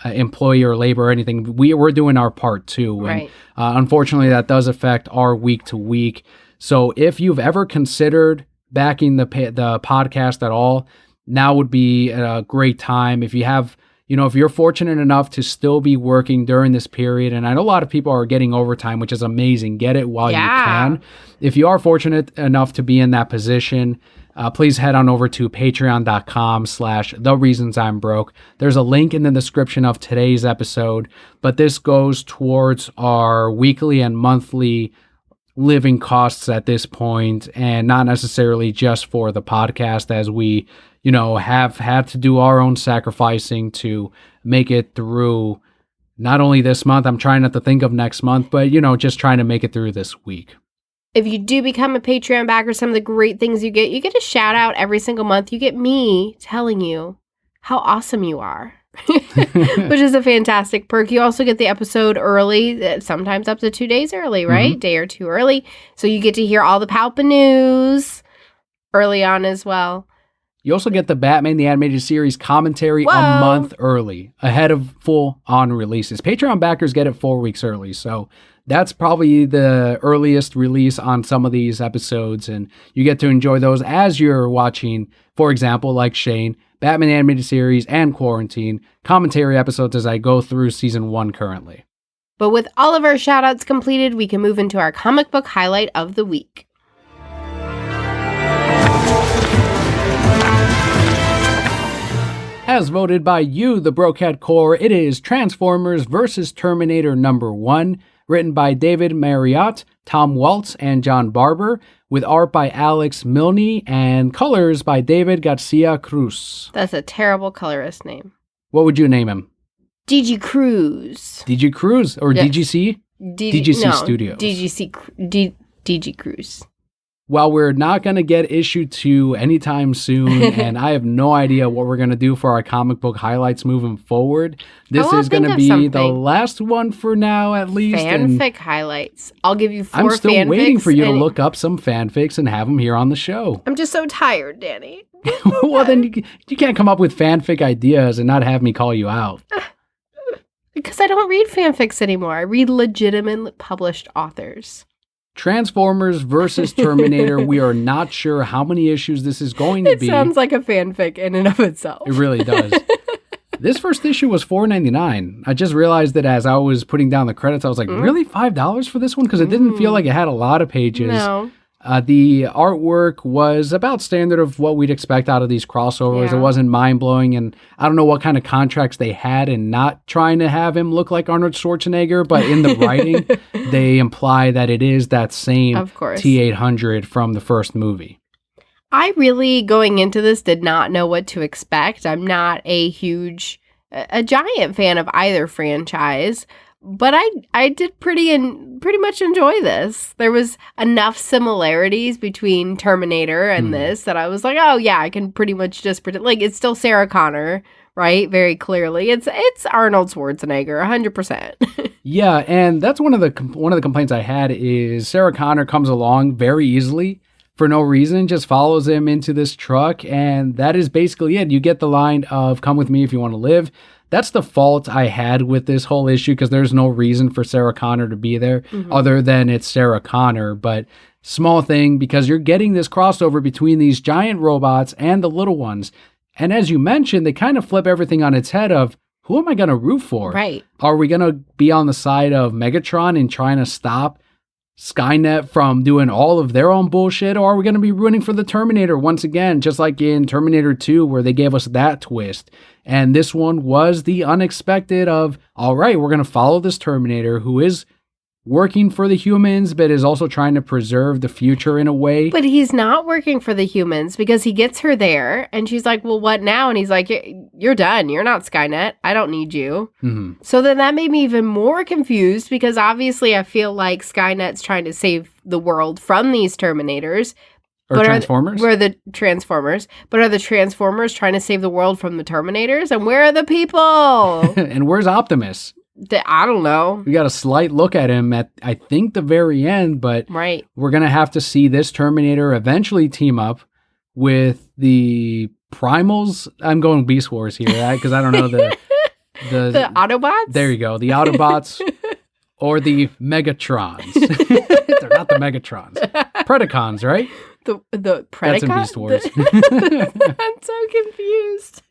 employee or labor or anything. We're doing our part too. Right. And unfortunately, that does affect our week to week. So if you've ever considered backing the podcast at all, now would be a great time. If you have, if you're fortunate enough to still be working during this period, and I know a lot of people are getting overtime, which is amazing. Get it while you can. If you are fortunate enough to be in that position, please head on over to patreon.com/thereasonsimbroke. There's a link in the description of today's episode, but this goes towards our weekly and monthly living costs at this point, and not necessarily just for the podcast, as we, have had to do our own sacrificing to make it through not only this month. I'm trying not to think of next month, but, just trying to make it through this week. If you do become a Patreon backer, some of the great things you get a shout out every single month. You get me telling you how awesome you are, which is a fantastic perk. You also get the episode early, sometimes up to 2 days early, right? Day or two early. So you get to hear all the Palpa news early on as well. You also get the Batman the Animated Series commentary a month early, ahead of full-on releases. Patreon backers get it 4 weeks early, so that's probably the earliest release on some of these episodes, and you get to enjoy those as you're watching, for example, like Shane, Batman Animated Series and Quarantine commentary episodes as I go through season 1 currently. But with all of our shout-outs completed, we can move into our comic book highlight of the week. As voted by you, the Brocat Corps, it is Transformers vs. Terminator #1, written by David Marriott, Tom Waltz, and John Barber, with art by Alex Milne and colors by David Garcia Cruz. That's a terrible colorist name. What would you name him? DG Cruz. DG Cruz or Yes. DGC? DGC Studios. DG Cruz. while we're not going to get issue 2 anytime soon, and I have no idea what we're going to do for our comic book highlights moving forward, this is going to be the last one for now, at least. Fanfic highlights. I'll give you 4 fanfics. I'm still waiting for you to look up some fanfics and have them here on the show. I'm just so tired, Danny. Well, then you can't come up with fanfic ideas and not have me call you out. Because I don't read fanfics anymore. I read legitimate published authors. Transformers versus Terminator. We are not sure how many issues this is going to be. It sounds like a fanfic in and of itself. It really does. This first issue was $4.99. I just realized that as I was putting down the credits, I was like, really? $5 for this one? Because it didn't feel like it had a lot of pages. No. The artwork was about standard of what we'd expect out of these crossovers. Yeah. It wasn't mind-blowing, and I don't know what kind of contracts they had in not trying to have him look like Arnold Schwarzenegger, but in the writing, they imply that it is that same T-800 from the first movie. I really, going into this, did not know what to expect. I'm not a giant fan of either franchise. But I did pretty much enjoy this. There was enough similarities between Terminator and this that I was like, oh yeah, I can pretty much just pretend like it's still Sarah Connor, right? Very clearly, it's Arnold Schwarzenegger, 100%. Yeah, and that's one of the complaints I had is Sarah Connor comes along very easily for no reason, just follows him into this truck, and that is basically it. You get the line of "Come with me if you want to live." That's the fault I had with this whole issue because there's no reason for Sarah Connor to be there other than it's Sarah Connor. But small thing because you're getting this crossover between these giant robots and the little ones. And as you mentioned, they kind of flip everything on its head of who am I going to root for? Right. Are we going to be on the side of Megatron and trying to stop Skynet from doing all of their own bullshit, or are we going to be rooting for the Terminator once again, just like in Terminator 2 where they gave us that twist? And this one was the unexpected of, all right, we're going to follow this Terminator who is working for the humans, but is also trying to preserve the future in a way. But he's not working for the humans because he gets her there and she's like, well, what now? And he's like, you're done. You're not Skynet. I don't need you. Mm-hmm. So then that made me even more confused because obviously I feel like Skynet's trying to save the world from these Terminators. Or Transformers? Where are the Transformers? But are the Transformers trying to save the world from the Terminators? And where are the people? And where's Optimus? I don't know. We got a slight look at him at, I think, the very end, but we're going to have to see this Terminator eventually team up with the Primals. I'm going Beast Wars here, because I don't know the Autobots? There you go. The Autobots or the Megatrons. They're not the Megatrons. Predacons, right? The Predacons? That's in Beast Wars. I'm so confused.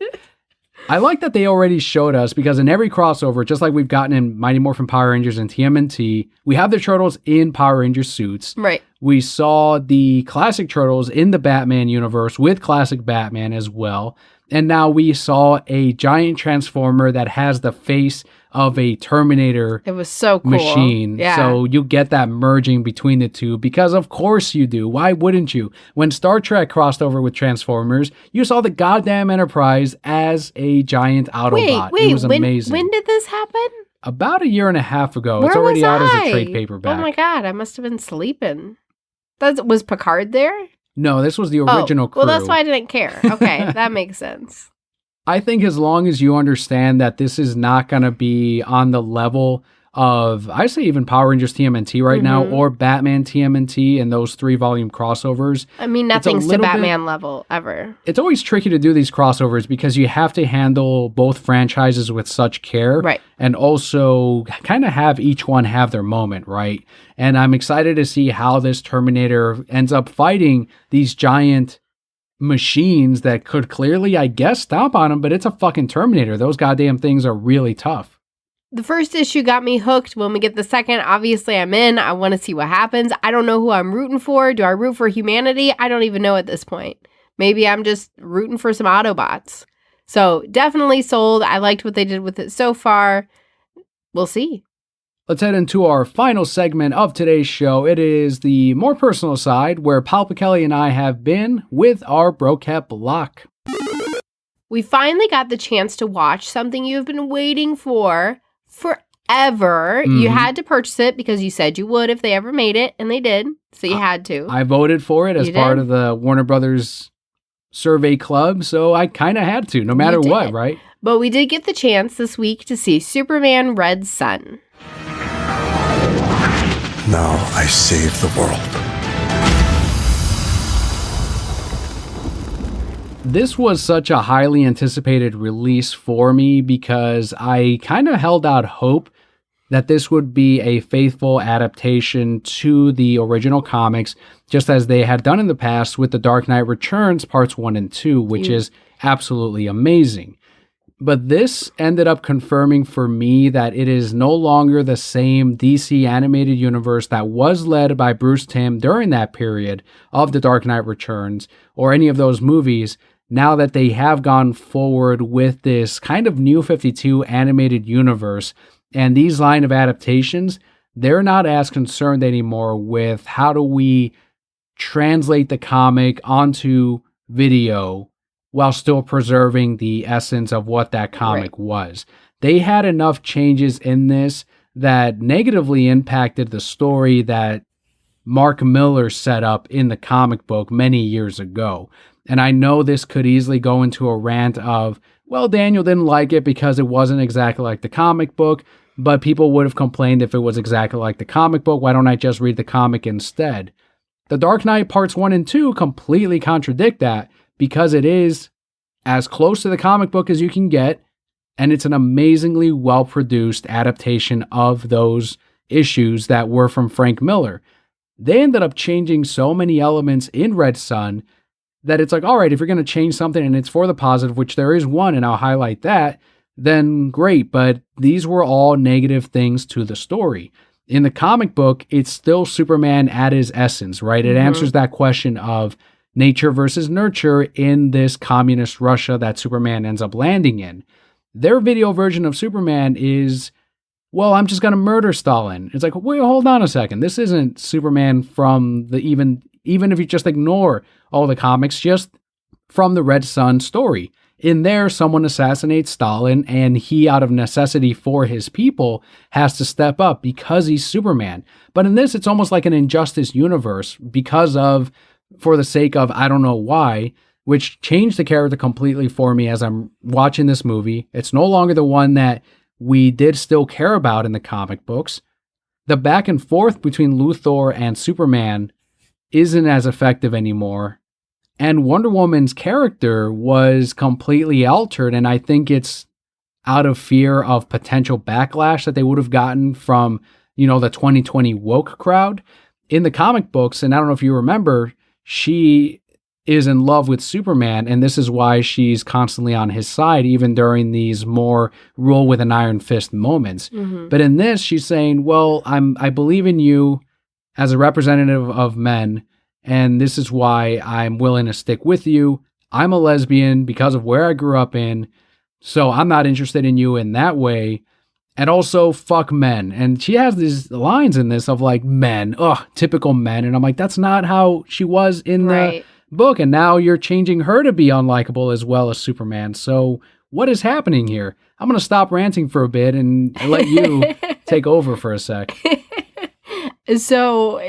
I like that they already showed us, because in every crossover, just like we've gotten in Mighty Morphin Power Rangers and TMNT, we have the Turtles in Power Ranger suits. Right. We saw the classic Turtles in the Batman universe with classic Batman as well. And now we saw a giant Transformer that has the face of a Terminator. It was so cool. Machine. Yeah. So you get that merging between the two, because of course you do. Why wouldn't you? When Star Trek crossed over with Transformers, you saw the goddamn Enterprise as a giant Autobot. Wait, it was amazing. When did this happen? About a year and a half ago. Where it's already was out as I? a trade paperback. Oh my God, I must have been sleeping. Was Picard there? No, this was the original crew. Well, that's why I didn't care. Okay, that makes sense. I think as long as you understand that this is not going to be on the level of, I say even Power Rangers TMNT right now, or Batman TMNT and those 3-volume crossovers. I mean, nothing's to Batman level ever. It's always tricky to do these crossovers because you have to handle both franchises with such care. Right. And also kind of have each one have their moment, right? And I'm excited to see how this Terminator ends up fighting these giant machines that could clearly, I guess, stomp on him, but it's a fucking Terminator. Those goddamn things are really tough. The first issue got me hooked. When we get the second, obviously I'm in. I want to see what happens. I don't know who I'm rooting for. Do I root for humanity? I don't even know at this point. Maybe I'm just rooting for some Autobots. So definitely sold. I liked what they did with it so far. We'll see. Let's head into our final segment of today's show. It is the more personal side where Kelli and I have been with our Brocat block. We finally got the chance to watch something you've been waiting for ever. You had to purchase it because you said you would if they ever made it, and they did. So you had to. I voted for it as part of the Warner Brothers survey club, so I kind of had to, no matter what, right? But we did get the chance this week to see Superman Red Son. Now I save the world. This was such a highly anticipated release for me because I kind of held out hope that this would be a faithful adaptation to the original comics, just as they had done in the past with The Dark Knight Returns Parts 1 and 2, which is absolutely amazing. But this ended up confirming for me that it is no longer the same DC animated universe that was led by Bruce Timm during that period of The Dark Knight Returns or any of those movies. Now that they have gone forward with this kind of New 52 animated universe and these line of adaptations, they're not as concerned anymore with how do we translate the comic onto video while still preserving the essence of what that comic was. They had enough changes in this that negatively impacted the story that Mark Millar set up in the comic book many years ago. And I know this could easily go into a rant of, well, Daniel didn't like it because it wasn't exactly like the comic book, but people would have complained if it was exactly like the comic book. Why don't I just read the comic instead? The Dark Knight Parts 1 and 2 completely contradict that because it is as close to the comic book as you can get, and it's an amazingly well-produced adaptation of those issues that were from Frank Miller. They ended up changing so many elements in Red Son that it's like, all right, if you're going to change something and it's for the positive, which there is one, and I'll highlight that, then great. But these were all negative things to the story. In the comic book, it's still Superman at his essence, right? It answers that question of nature versus nurture in this communist Russia that Superman ends up landing in. Their video version of Superman is, well, I'm just going to murder Stalin. It's like, wait, hold on a second. This isn't Superman from the even if you just ignore all the comics, just from the Red Son story. In there, someone assassinates Stalin, and he, out of necessity for his people, has to step up because he's Superman. But in this, it's almost like an injustice universe because of, for the sake of, I don't know why, which changed the character completely for me as I'm watching this movie. It's no longer the one that we did still care about in the comic books. The back and forth between Luthor and Superman isn't as effective anymore. And Wonder Woman's character was completely altered, and I think it's out of fear of potential backlash that they would have gotten from, the 2020 woke crowd. In the comic books, and I don't know if you remember, she is in love with Superman, and this is why she's constantly on his side, even during these more rule with an iron fist moments. But in this, she's saying, well, I believe in you as a representative of men, and this is why I'm willing to stick with you. I'm a lesbian because of where I grew up in, so I'm not interested in you in that way. And also, fuck men. And she has these lines in this of like, men, typical men. And I'm like, that's not how she was in the book. And now you're changing her to be unlikable as well as Superman. So what is happening here? I'm going to stop ranting for a bit and let you take over for a sec. So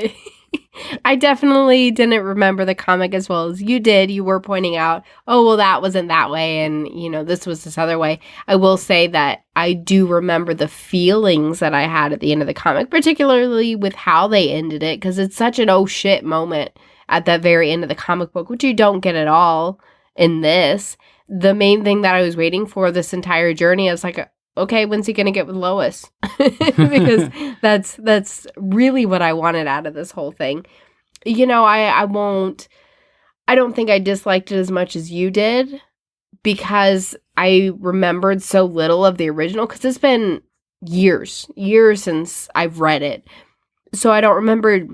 I definitely didn't remember the comic as well as you did. You were pointing out, oh, well, that wasn't that way. And, this was this other way. I will say that I do remember the feelings that I had at the end of the comic, particularly with how they ended it, because it's such an oh shit moment at that very end of the comic book, which you don't get at all in this. The main thing that I was waiting for this entire journey, I was like, okay, when's he going to get with Lois? Because that's really what I wanted out of this whole thing. I don't think I disliked it as much as you did because I remembered so little of the original because it's been years since I've read it. So I don't remember,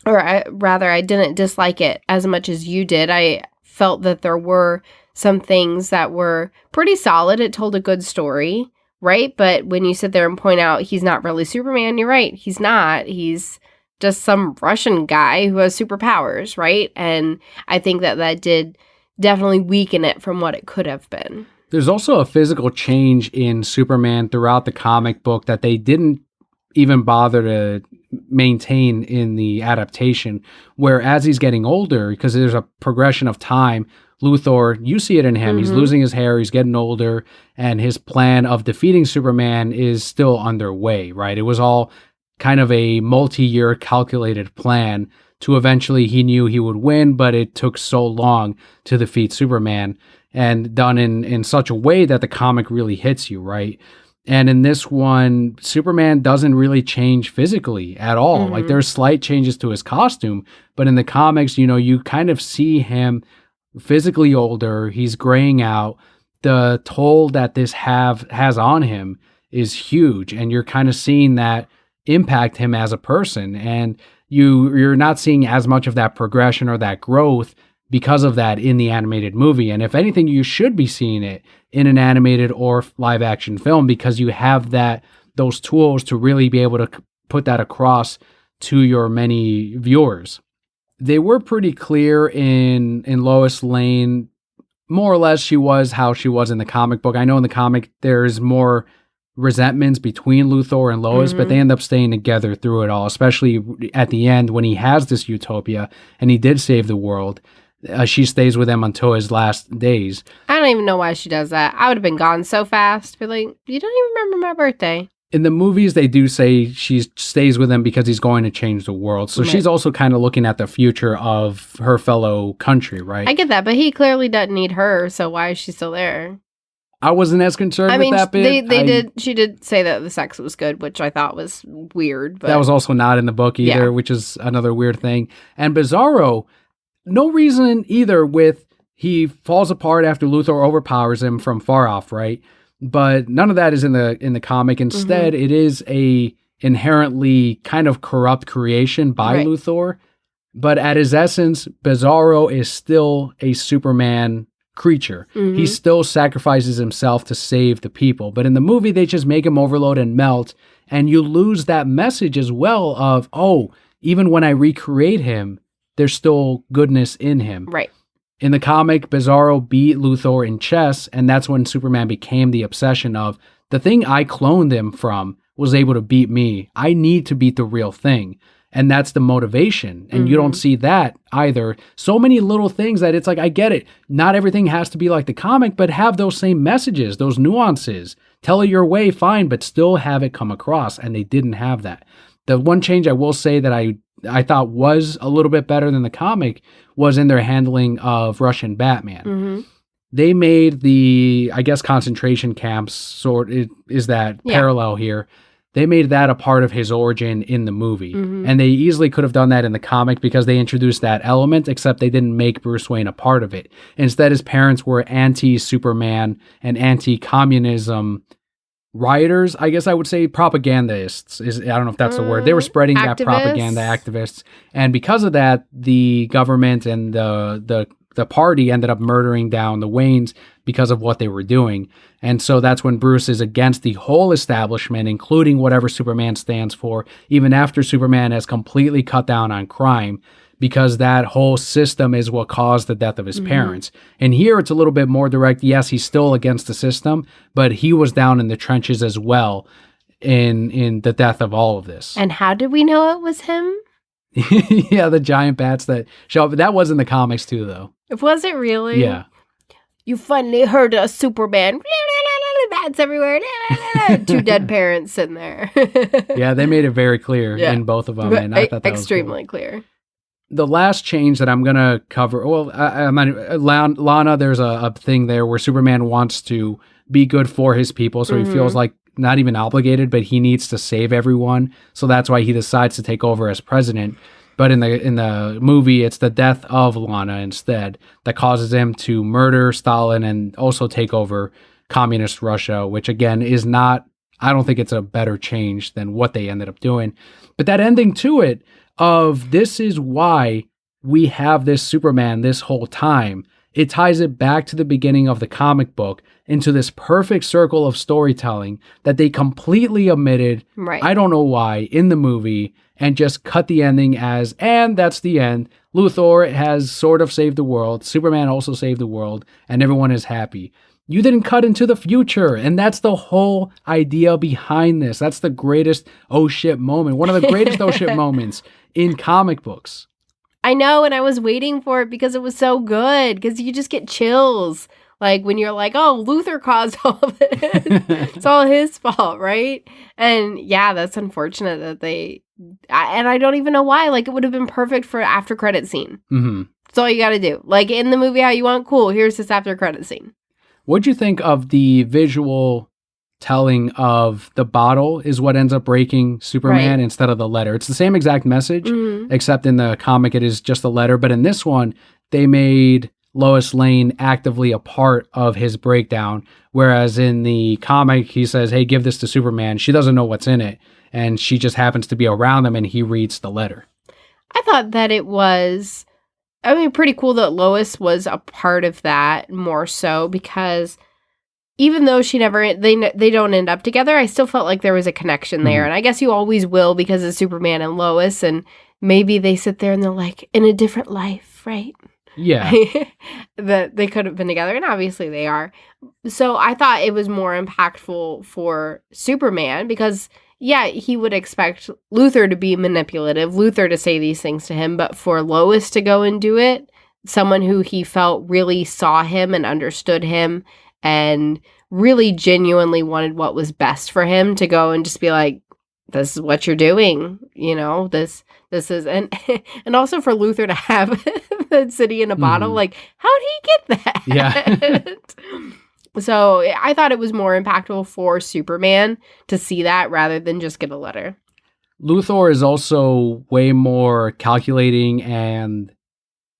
I didn't dislike it as much as you did. I felt that there were some things that were pretty solid. It told a good story. Right? But when you sit there and point out he's not really Superman, you're right. He's not. He's just some Russian guy who has superpowers, right? And I think that did definitely weaken it from what it could have been. There's also a physical change in Superman throughout the comic book that they didn't even bother to maintain in the adaptation, where as he's getting older, because there's a progression of time, Luthor, you see it in him, he's losing his hair, he's getting older, and his plan of defeating Superman is still underway, right? It was all kind of a multi-year calculated plan to eventually he knew he would win, but it took so long to defeat Superman, and done in such a way that the comic really hits you, right? And in this one, Superman doesn't really change physically at all. Like there's slight changes to his costume, but in the comics, you kind of see him physically older. He's graying out. The toll that this has on him is huge, and you're kind of seeing that impact him as a person. And you're not seeing as much of that progression or that growth because of that in the animated movie. And if anything, you should be seeing it in an animated or live action film, because you have those tools to really be able to put that across to your many viewers. They were pretty clear in Lois Lane, more or less she was how she was in the comic book. I know in the comic there's more resentments between Luthor and Lois, but they end up staying together through it all, especially at the end when he has this utopia and he did save the world. She stays with him until his last days. I don't even know why she does that. I would have been gone so fast. Be like, you don't even remember my birthday. In the movies, they do say she stays with him because he's going to change the world. So she's also kind of looking at the future of her fellow country, right? I get that, but he clearly doesn't need her, so why is she still there? I wasn't as concerned with that bit. She did say that the sex was good, which I thought was weird. But that was also not in the book either, which is another weird thing. And Bizarro, no reason either with he falls apart after Luthor overpowers him from far off, right? But none of that is in the comic. Instead, it is a inherently kind of corrupt creation by Luthor. But at his essence, Bizarro is still a Superman creature. He still sacrifices himself to save the people. But in the movie, they just make him overload and melt. And you lose that message as well of, oh, even when I recreate him, there's still goodness in him. Right. In the comic, Bizarro beat Luthor in chess, and that's when Superman became the obsession of, the thing I cloned him from was able to beat me. I need to beat the real thing. And that's the motivation. And you don't see that either. So many little things that it's like, I get it. Not everything has to be like the comic, but have those same messages, those nuances. Tell it your way, fine, but still have it come across. And they didn't have that. The one change I will say that I thought was a little bit better than the comic was in their handling of Russian Batman. They made the, I guess, concentration camps is that parallel here. They made that a part of his origin in the movie. And they easily could have done that in the comic because they introduced that element, except they didn't make Bruce Wayne a part of it. Instead, his parents were anti-Superman and anti-communism rioters, I guess I would say propagandists. I don't know if that's the word. They were spreading that propaganda, activists. And because of that, the government and the party ended up murdering down the Waynes because of what they were doing. And so that's when Bruce is against the whole establishment, including whatever Superman stands for, even after Superman has completely cut down on crime, because that whole system is what caused the death of his parents. And here it's a little bit more direct. Yes, he's still against the system, but he was down in the trenches as well in the death of all of this. And how did we know it was him? Yeah, the giant bats that show up. That was in the comics too, though. Was it really? Yeah. You finally heard a Superman. Bats everywhere. Two dead parents sitting there. Yeah, they made it very clear in both of them. And I thought that extremely was cool. clear. The last change that I'm going to cover, Lana, there's a thing there where Superman wants to be good for his people, so he feels like not even obligated, but he needs to save everyone. So that's why he decides to take over as president. But in the movie, it's the death of Lana instead that causes him to murder Stalin and also take over communist Russia, which again is not, I don't think it's a better change than what they ended up doing. But that ending to it of this is why we have this Superman this whole time, it ties it back to the beginning of the comic book into this perfect circle of storytelling that they completely omitted, I don't know why, in the movie, and just cut the ending as, and that's the end. Luthor has sort of saved the world. Superman also saved the world, and everyone is happy. You didn't cut into the future. And that's the whole idea behind this. That's the greatest oh shit moment. One of the greatest oh shit moments in comic books. I know, and I was waiting for it because it was so good, because you just get chills. Like when you're like, oh, Luther caused all of it. It's all his fault, right? And yeah, that's unfortunate that and I don't even know why. Like, it would have been perfect for after credit scene. Mm-hmm. That's all you got to do. Like in the movie, how you want, cool, here's this after credit scene. What'd you think of the visual telling of the bottle is what ends up breaking Superman instead of the letter? It's the same exact message, except in the comic it is just a letter. But in this one, they made Lois Lane actively a part of his breakdown. Whereas in the comic, he says, hey, give this to Superman. She doesn't know what's in it. And she just happens to be around him and he reads the letter. I thought that it was... pretty cool that Lois was a part of that more so, because even though they don't end up together, I still felt like there was a connection there. And I guess you always will because of Superman and Lois, and maybe they sit there and they're like, in a different life, right? Yeah. That they could have been together, and obviously they are. So I thought it was more impactful for Superman because, yeah, he would expect Luther to be manipulative, Luther to say these things to him, but for Lois to go and do it, someone who he felt really saw him and understood him and really genuinely wanted what was best for him, to go and just be like, this is what you're doing, this is, and also for Luther to have the city in a bottle, like, how'd he get that? Yeah. So I thought it was more impactful for Superman to see that rather than just get a letter. Luthor is also way more calculating and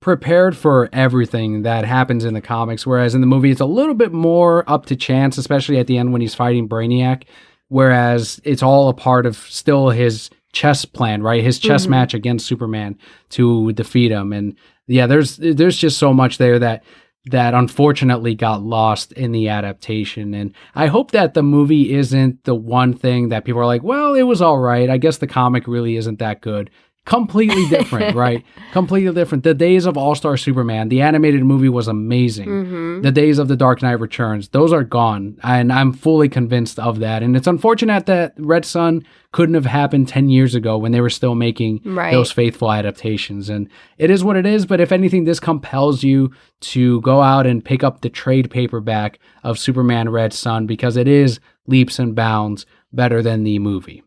prepared for everything that happens in the comics, whereas in the movie it's a little bit more up to chance, especially at the end when he's fighting Brainiac, whereas it's all a part of still his chess plan, right? His chess match against Superman to defeat him. And yeah, there's just so much there that unfortunately got lost in the adaptation. And I hope that the movie isn't the one thing that people are like, well, it was all right. I guess the comic really isn't that good. Completely different, right? Completely different. The days of All-Star Superman, the animated movie was amazing. The days of The Dark Knight Returns, those are gone. And I'm fully convinced of that. And it's unfortunate that Red Sun couldn't have happened 10 years ago when they were still making those faithful adaptations. And it is what it is. But if anything, this compels you to go out and pick up the trade paperback of Superman Red Sun, because it is leaps and bounds better than the movie.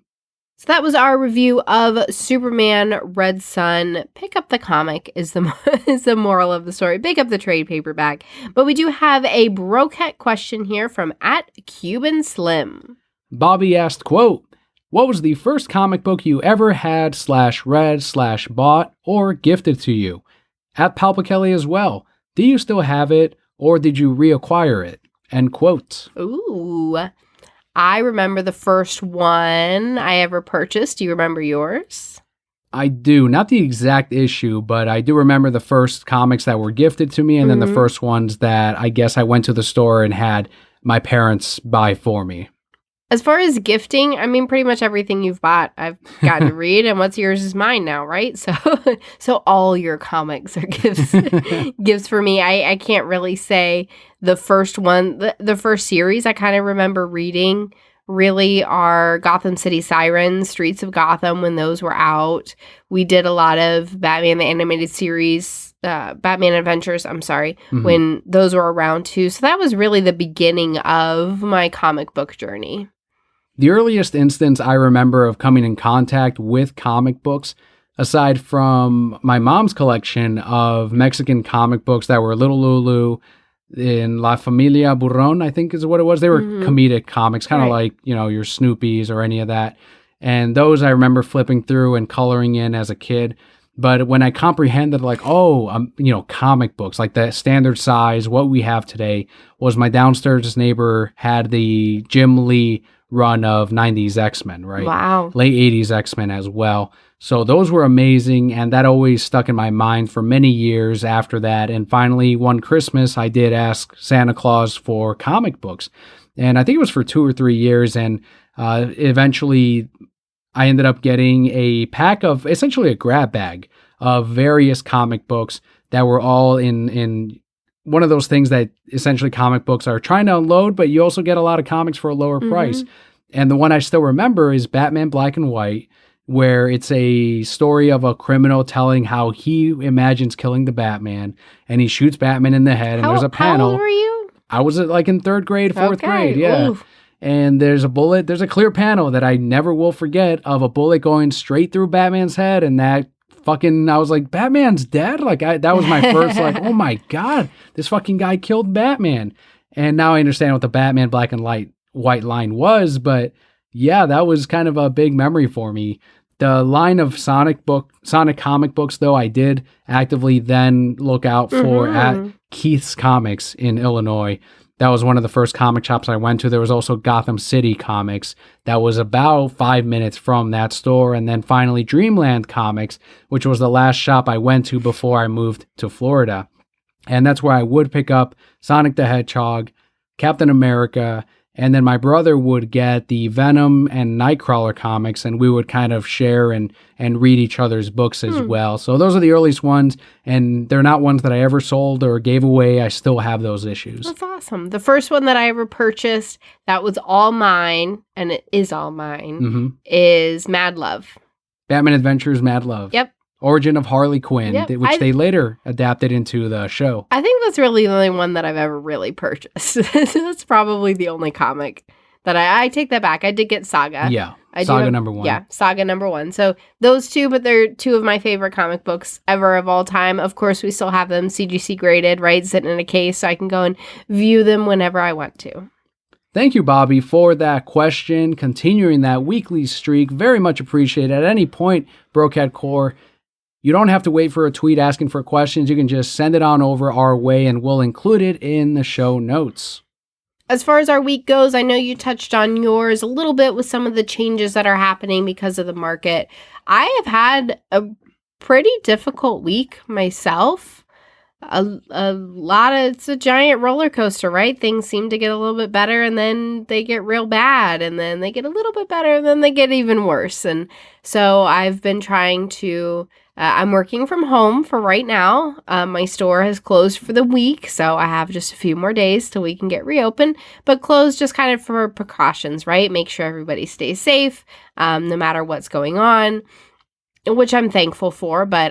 So that was our review of Superman Red Sun. Pick up the comic is the moral of the story. Pick up the trade paperback. But we do have a Brocat question here from @Cuban Slim. Bobby asked, quote, what was the first comic book you ever had /read /bought or gifted to you? @Palpa as well. Do you still have it or did you reacquire it? End quote. Ooh. I remember the first one I ever purchased. Do you remember yours? I do. Not the exact issue, but I do remember the first comics that were gifted to me, and then the first ones that I guess I went to the store and had my parents buy for me. As far as gifting, pretty much everything you've bought, I've gotten to read, and what's yours is mine now, right? So all your comics are gifts, gifts for me. I can't really say the first one, the first series I kind of remember reading really are Gotham City Sirens, Streets of Gotham, when those were out. We did a lot of Batman the Animated Series, Batman Adventures, when those were around too. So that was really the beginning of my comic book journey. The earliest instance I remember of coming in contact with comic books, aside from my mom's collection of Mexican comic books that were Little Lulu in La Familia Burron, I think is what it was. They were comedic comics, kind of like, your Snoopies or any of that. And those I remember flipping through and coloring in as a kid. But when I comprehended comic books, like the standard size, what we have today, was my downstairs neighbor had the Jim Lee run of 90s X-Men, right? Wow. Late 80s X-Men as well. So those were amazing, and that always stuck in my mind for many years after that. And finally, one Christmas, I did ask Santa Claus for comic books. And I think it was for 2 or 3 years, and eventually I ended up getting a pack of, essentially a grab bag of various comic books that were all in one of those things that essentially comic books are trying to unload, but you also get a lot of comics for a lower price. And the one I still remember is Batman Black and White, where it's a story of a criminal telling how he imagines killing the Batman, and he shoots Batman in the head, and there's a panel. How old were you? I was like in 3rd grade, 4th grade, yeah. Oof. And there's a clear panel that I never will forget of a bullet going straight through Batman's head, and that I was like, Batman's dead? Like, that was my first, like, oh my God, this fucking guy killed Batman. And now I understand what the Batman Black and White line was, but yeah, that was kind of a big memory for me. The line of Sonic comic books, though, I did actively then look out for at Keith's Comics in Illinois. That was one of the first comic shops I went to. There was also Gotham City Comics that was about 5 minutes from that store. And then finally Dreamland Comics, which was the last shop I went to before I moved to Florida. And that's where I would pick up Sonic the Hedgehog, Captain America, and then my brother would get the Venom and Nightcrawler comics, and we would kind of share and read each other's books as well. So those are the earliest ones, and they're not ones that I ever sold or gave away. I still have those issues. That's awesome. The first one that I ever purchased that was all mine, and it is all mine, is Mad Love. Batman Adventures Mad Love. Yep. Origin of Harley Quinn, which they later adapted into the show. I think that's really the only one that I've ever really purchased. That's probably the only comic that I take that back. I did get Saga. Yeah, Saga number 1. Yeah, Saga number 1. So those two, but they're two of my favorite comic books ever of all time. Of course, we still have them CGC graded, right, sitting in a case, so I can go and view them whenever I want to. Thank you, Bobby, for that question. Continuing that weekly streak, very much appreciated. At any point, Brocat Core, you don't have to wait for a tweet asking for questions. You can just send it on over our way, and we'll include it in the show notes. As far as our week goes, I know you touched on yours a little bit with some of the changes that are happening because of the market. I have had a pretty difficult week myself. It's a giant roller coaster, right? Things seem to get a little bit better, and then they get real bad, and then they get a little bit better, and then they get even worse. And so I've been trying to, I'm working from home for right now. My store has closed for the week, so I have just a few more days till we can get reopened, but closed just kind of for precautions, right? Make sure everybody stays safe, no matter what's going on, which I'm thankful for, but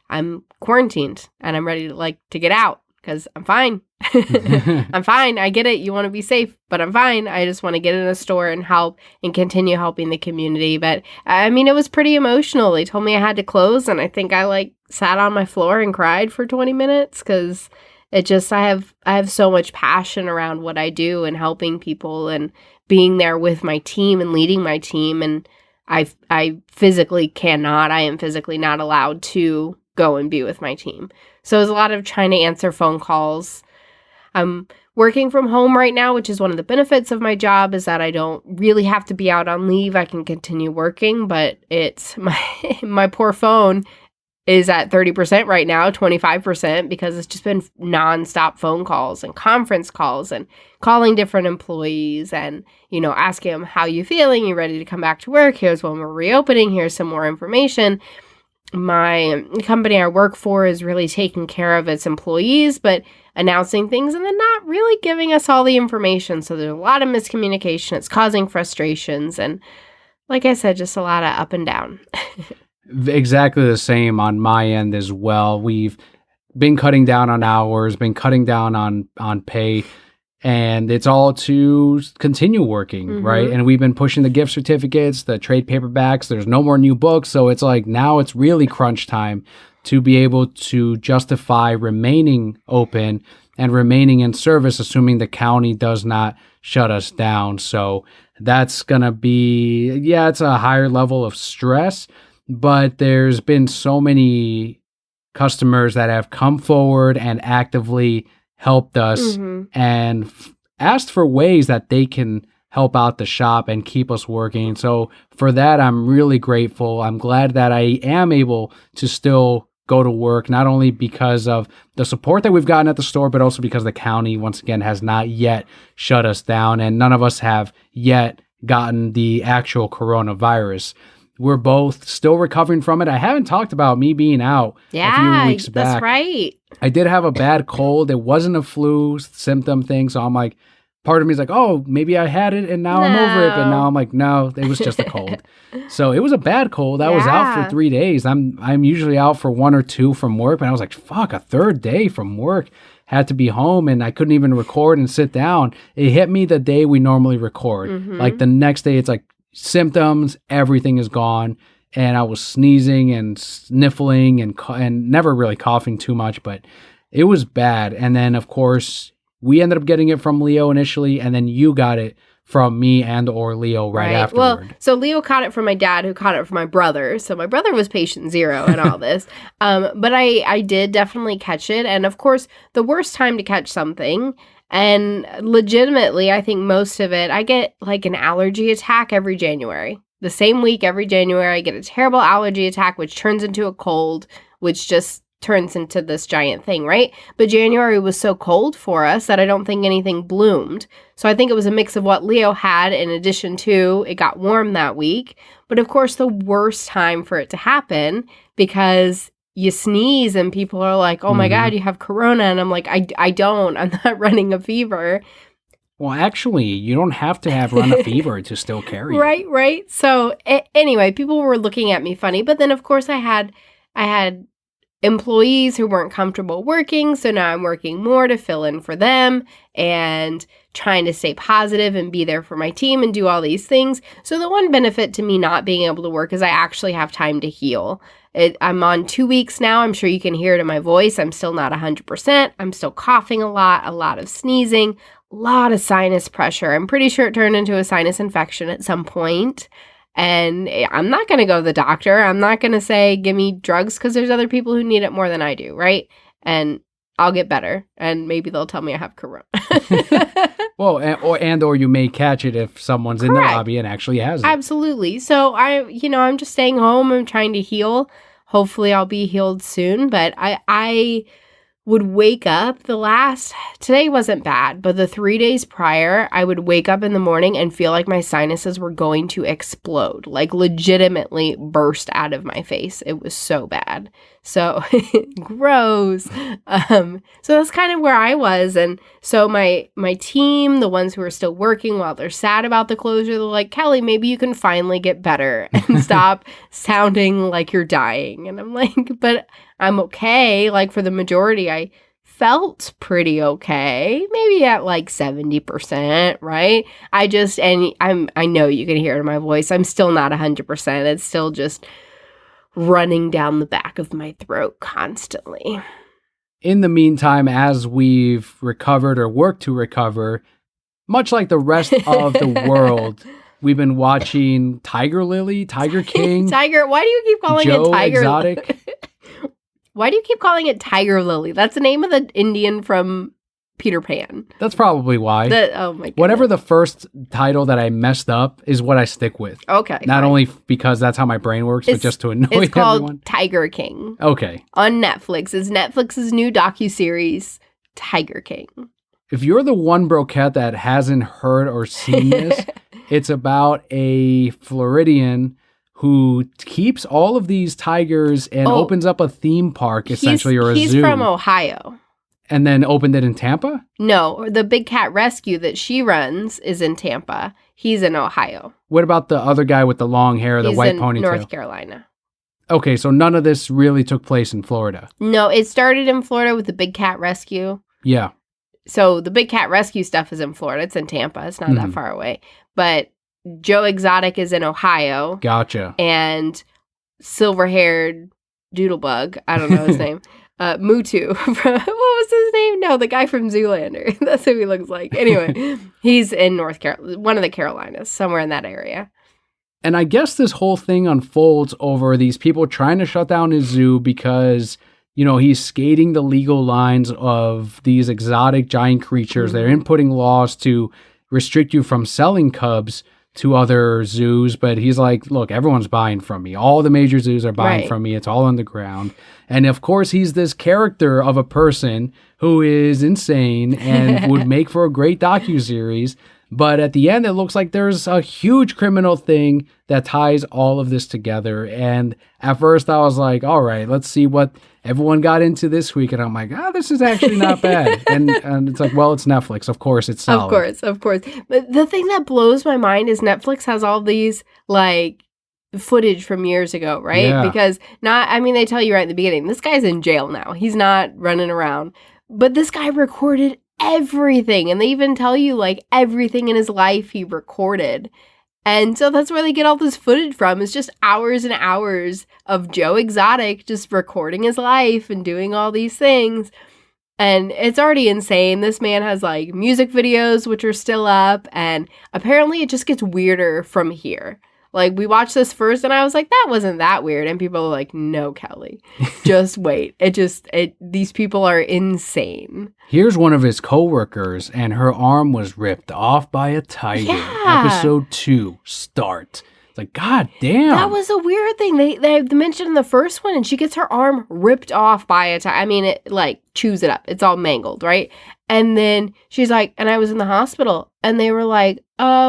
I'm quarantined and I'm ready to get out because I'm fine. I'm fine. I get it. You want to be safe, but I'm fine. I just want to get in a store and help and continue helping the community. But I mean, it was pretty emotional. They told me I had to close, and I think I sat on my floor and cried for 20 minutes because I have so much passion around what I do and helping people and being there with my team and leading my team. And I physically cannot. I am physically not allowed to go and be with my team. So there's a lot of trying to answer phone calls. I'm working from home right now, which is one of the benefits of my job, is that I don't really have to be out on leave. I can continue working, but it's my poor phone is at 30% right now, 25%, because it's just been nonstop phone calls and conference calls and calling different employees and, asking them, how you feeling? You ready to come back to work? Here's when we're reopening. Here's some more information. My company I work for is really taking care of its employees, but announcing things and then not really giving us all the information. So there's a lot of miscommunication. It's causing frustrations. And like I said, just a lot of up and down. Exactly the same on my end as well. We've been cutting down on hours, been cutting down on pay, and it's all to continue working, right? And we've been pushing the gift certificates, the trade paperbacks. There's no more new books. So it's like now it's really crunch time to be able to justify remaining open and remaining in service, assuming the county does not shut us down. So that's going to be, it's a higher level of stress, but there's been so many customers that have come forward and actively helped us and asked for ways that they can help out the shop and keep us working. So for that, I'm really grateful. I'm glad that I am able to still go to work, not only because of the support that we've gotten at the store, but also because the county, once again, has not yet shut us down, and none of us have yet gotten the actual coronavirus. We're both still recovering from it. I haven't talked about me being out a few weeks back. That's right. I did have a bad cold. It wasn't a flu symptom thing. So I'm like, part of me is like, oh, maybe I had it and now I'm over it. But now I'm like, no, it was just a cold. So it was a bad cold. I was out for 3 days. I'm usually out for 1 or 2 from work. But I was like, fuck, a third day from work. Had to be home and I couldn't even record and sit down. It hit me the day we normally record. Like the next day, it's like symptoms, everything is gone. And I was sneezing and sniffling and never really coughing too much, but it was bad. And then, of course, we ended up getting it from Leo initially, and then you got it from me and or Leo right afterward. Well, so Leo caught it from my dad, who caught it from my brother. So my brother was patient zero in all this. But I did definitely catch it. And of course, the worst time to catch something, and legitimately, I think most of it, I get like an allergy attack every January. The same week every January, I get a terrible allergy attack, which turns into a cold, which just turns into this giant thing, right? But January was so cold for us that I don't think anything bloomed. So I think it was a mix of what Leo had in addition to it got warm that week. But of course, the worst time for it to happen, because you sneeze and people are like, oh my God, you have corona. And I'm like, I don't. I'm not running a fever. Well, actually, you don't have to have run a fever to still carry it. Right. So anyway, people were looking at me funny. But then, of course, I had employees who weren't comfortable working. So now I'm working more to fill in for them and trying to stay positive and be there for my team and do all these things. So the one benefit to me not being able to work is I actually have time to heal. I'm on 2 weeks now. I'm sure you can hear it in my voice. I'm still not 100%. I'm still coughing a lot of sneezing, a lot of sinus pressure. I'm pretty sure it turned into a sinus infection at some point. And I'm not going to go to the doctor. I'm not going to say, give me drugs, because there's other people who need it more than I do, right? And I'll get better. And maybe they'll tell me I have corona. Well, or you may catch it if someone's in the lobby and actually has it. Absolutely. So I'm just staying home. I'm trying to heal. Hopefully I'll be healed soon. But I would wake up today wasn't bad, but the 3 days prior, I would wake up in the morning and feel like my sinuses were going to explode, like legitimately burst out of my face. It was so bad. So gross. So that's kind of where I was. And so my team, the ones who are still working while they're sad about the closure, they're like, Kelli, maybe you can finally get better and stop sounding like you're dying. And I'm like, but I'm okay. Like for the majority, I felt pretty okay. Maybe at like 70%, right? I know you can hear it in my voice. I'm still not 100%. It's still just running down the back of my throat constantly. In the meantime, as we've recovered or worked to recover, much like the rest of the world, we've been watching Tiger King. Why do you keep calling Joe it Tiger Exotic? Why do you keep calling it Tiger Lily? That's the name of the Indian from Peter Pan. That's probably why. Oh my goodness. Whatever the first title that I messed up is what I stick with. Okay. Not only because that's how my brain works, but just to annoy everyone. It's called Tiger King. Okay. On Netflix. It's Netflix's new docuseries, Tiger King. If you're the one broquette that hasn't heard or seen this, it's about a Floridian who keeps all of these tigers and opens up a theme park, essentially, or a zoo. He's from Ohio. And then opened it in Tampa? No, the Big Cat Rescue that she runs is in Tampa. He's in Ohio. What about the other guy with the long hair, the white ponytail? North Carolina. Okay, so none of this really took place in Florida. No, it started in Florida with the Big Cat Rescue. Yeah. So the Big Cat Rescue stuff is in Florida. It's in Tampa. It's not that far away. But Joe Exotic is in Ohio. Gotcha. And silver-haired doodlebug, I don't know his name, Mutu. What was his name? No, the guy from Zoolander. That's who he looks like. Anyway, he's in North Carolina, one of the Carolinas, somewhere in that area. And I guess this whole thing unfolds over these people trying to shut down his zoo because, he's skating the legal lines of these exotic giant creatures. They're inputting laws to restrict you from selling cubs to other zoos, but he's like, look, everyone's buying from me. All the major zoos are buying from me. It's all underground. And of course, he's this character of a person who is insane and would make for a great docuseries, But at the end, it looks like there's a huge criminal thing that ties all of this together. And at first I was like, all right, let's see what everyone got into this week. And I'm like, this is actually not bad. and it's like, well, it's Netflix. Of course, it's solid. Of course. But the thing that blows my mind is Netflix has all these, like, footage from years ago, right? Yeah. Because they tell you right in the beginning, this guy's in jail now. He's not running around. But this guy recorded everything. And they even tell you, like, everything in his life he recorded. And so that's where they get all this footage from. It's just hours and hours of Joe Exotic just recording his life and doing all these things. And it's already insane. This man has, like, music videos, which are still up. And apparently it just gets weirder from here. Like, we watched this first and I was like, that wasn't that weird. And people are like, no, Kelli, just wait. These people are insane. Here's one of his coworkers and her arm was ripped off by a tiger. Yeah. Episode 2, start. It's like, God damn. That was a weird thing. They mentioned in the first one and she gets her arm ripped off by a tiger. I mean, it, like, chews it up. It's all mangled, right? And then she's like, and I was in the hospital and they were like,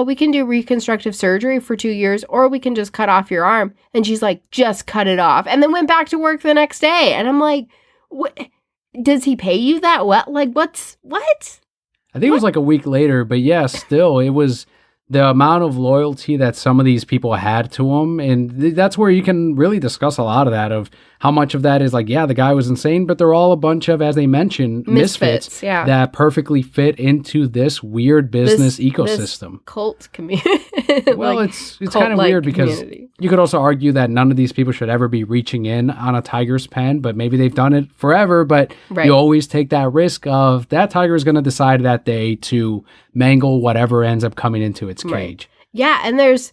we can do reconstructive surgery for 2 years or we can just cut off your arm. And she's like, just cut it off. And then went back to work the next day. And I'm like, what? Does he pay you that well? Like, what? I think it was like a week later, but yeah, still, it was the amount of loyalty that some of these people had to him. And that's where you can really discuss a lot of that, of how much of that is like, yeah, the guy was insane, but they're all a bunch of, as they mentioned, misfits that perfectly fit into this weird business ecosystem. This cult community. Well, like, it's kind of weird because you could also argue that none of these people should ever be reaching in on a tiger's pen, but maybe they've done it forever. But you always take that risk of that tiger is going to decide that day to mangle whatever ends up coming into its cage. Yeah, and there's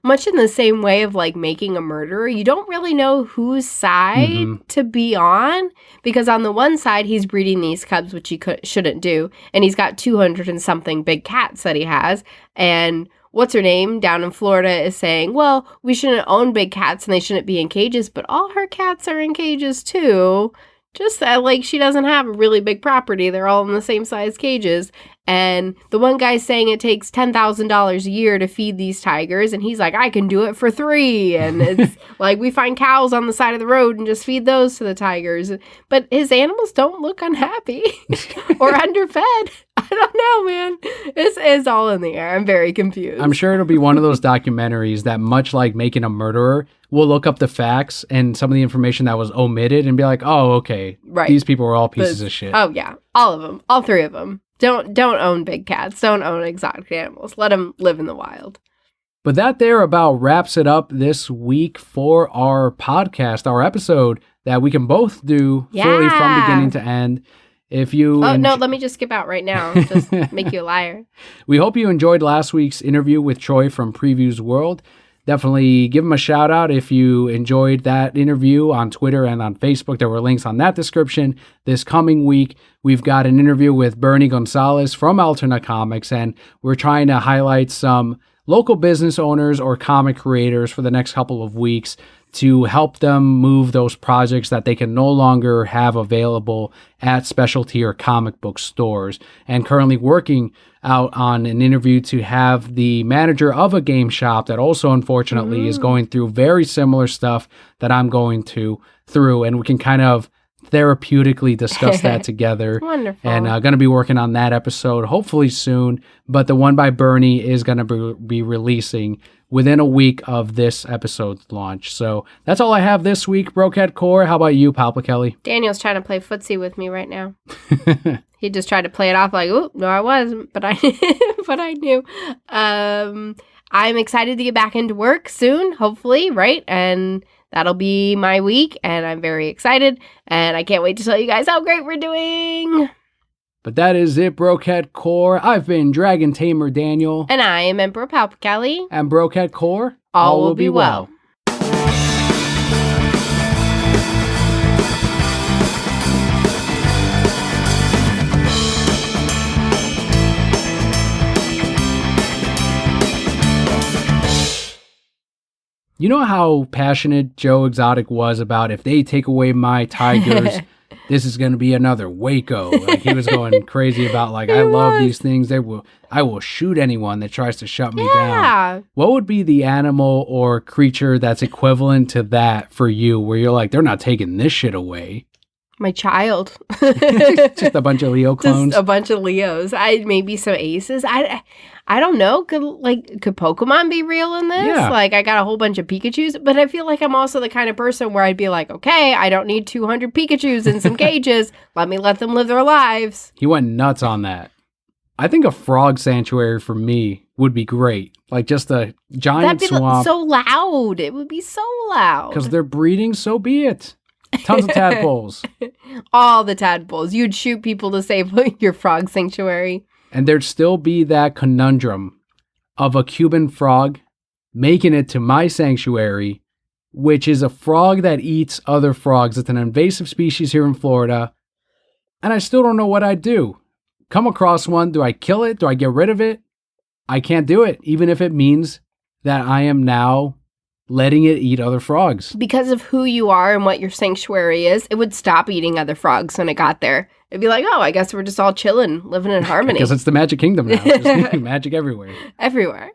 much in the same way of, like, making a murderer. You don't really know whose side to be on, because on the one side, he's breeding these cubs, which he shouldn't do, and he's got 200 and something big cats that he has, and what's her name down in Florida is saying, well, we shouldn't own big cats and they shouldn't be in cages, but all her cats are in cages too. Just that, like, she doesn't have a really big property. They're all in the same size cages. And the one guy's saying it takes $10,000 a year to feed these tigers. And he's like, I can do it for $3. And it's like, we find cows on the side of the road and just feed those to the tigers. But his animals don't look unhappy or underfed. I don't know, man. This is all in the air. I'm very confused. I'm sure it'll be one of those documentaries that, much like Making a Murderer, we'll look up the facts and some of the information that was omitted and be like, oh, okay, these people are all pieces of shit. Oh, yeah. All of them. All 3 of them. Don't own big cats. Don't own exotic animals. Let them live in the wild. But that there about wraps it up this week for our podcast, our episode that we can both do fully from beginning to end. If you no, let me just skip out right now. Just make you a liar. We hope you enjoyed last week's interview with Troy from Previews World. Definitely give him a shout out if you enjoyed that interview on Twitter and on Facebook. There were links on that description. This coming week, we've got an interview with Bernie Gonzalez from Alternate Comics, and we're trying to highlight some local business owners or comic creators for the next couple of weeks to help them move those projects that they can no longer have available at specialty or comic book stores. And currently working out on an interview to have the manager of a game shop that also unfortunately is going through very similar stuff that I'm going through, and we can kind of therapeutically discuss that together. Wonderful. And going to be working on that episode hopefully soon, but the one by Bernie is going to be releasing within a week of this episode's launch. So that's all I have this week, Brocat Core. How about you, Palpa Kelly? Daniel's trying to play footsie with me right now. He just tried to play it off like, oh, no, I wasn't, but I knew. I'm excited to get back into work soon, hopefully, right? And that'll be my week, and I'm very excited, and I can't wait to tell you guys how great we're doing. But that is it, Brocat Core. I've been Dragon Tamer Daniel. And I am Emperor Palpa Kelly. And Brocat Core, all will be well. You know how passionate Joe Exotic was about if they take away my tigers, this is going to be another Waco. Like he was going crazy about like, I love these things. I will shoot anyone that tries to shut me down. What would be the animal or creature that's equivalent to that for you where you're like, they're not taking this shit away? My child. Just a bunch of Leo clones. Just a bunch of Leos. Maybe some aces. I don't know. Could Pokemon be real in this? Yeah. Like, I got a whole bunch of Pikachus, but I feel like I'm also the kind of person where I'd be like, okay, I don't need 200 Pikachus in some cages. Let them live their lives. He went nuts on that. I think a frog sanctuary for me would be great. Like just a giant swamp. So loud. It would be so loud. Because they're breeding, so be it. Tons of tadpoles. All the tadpoles. You'd shoot people to save your frog sanctuary. And there'd still be that conundrum of a Cuban frog making it to my sanctuary, which is a frog that eats other frogs. It's an invasive species here in Florida. And I still don't know what I'd do. Come across one, do I kill it? Do I get rid of it? I can't do it, even if it means that I am now letting it eat other frogs. Because of who you are and what your sanctuary is, it would stop eating other frogs when it got there. It'd be like, oh, I guess we're just all chilling, living in harmony. Because it's the Magic Kingdom now. There's magic everywhere. Everywhere.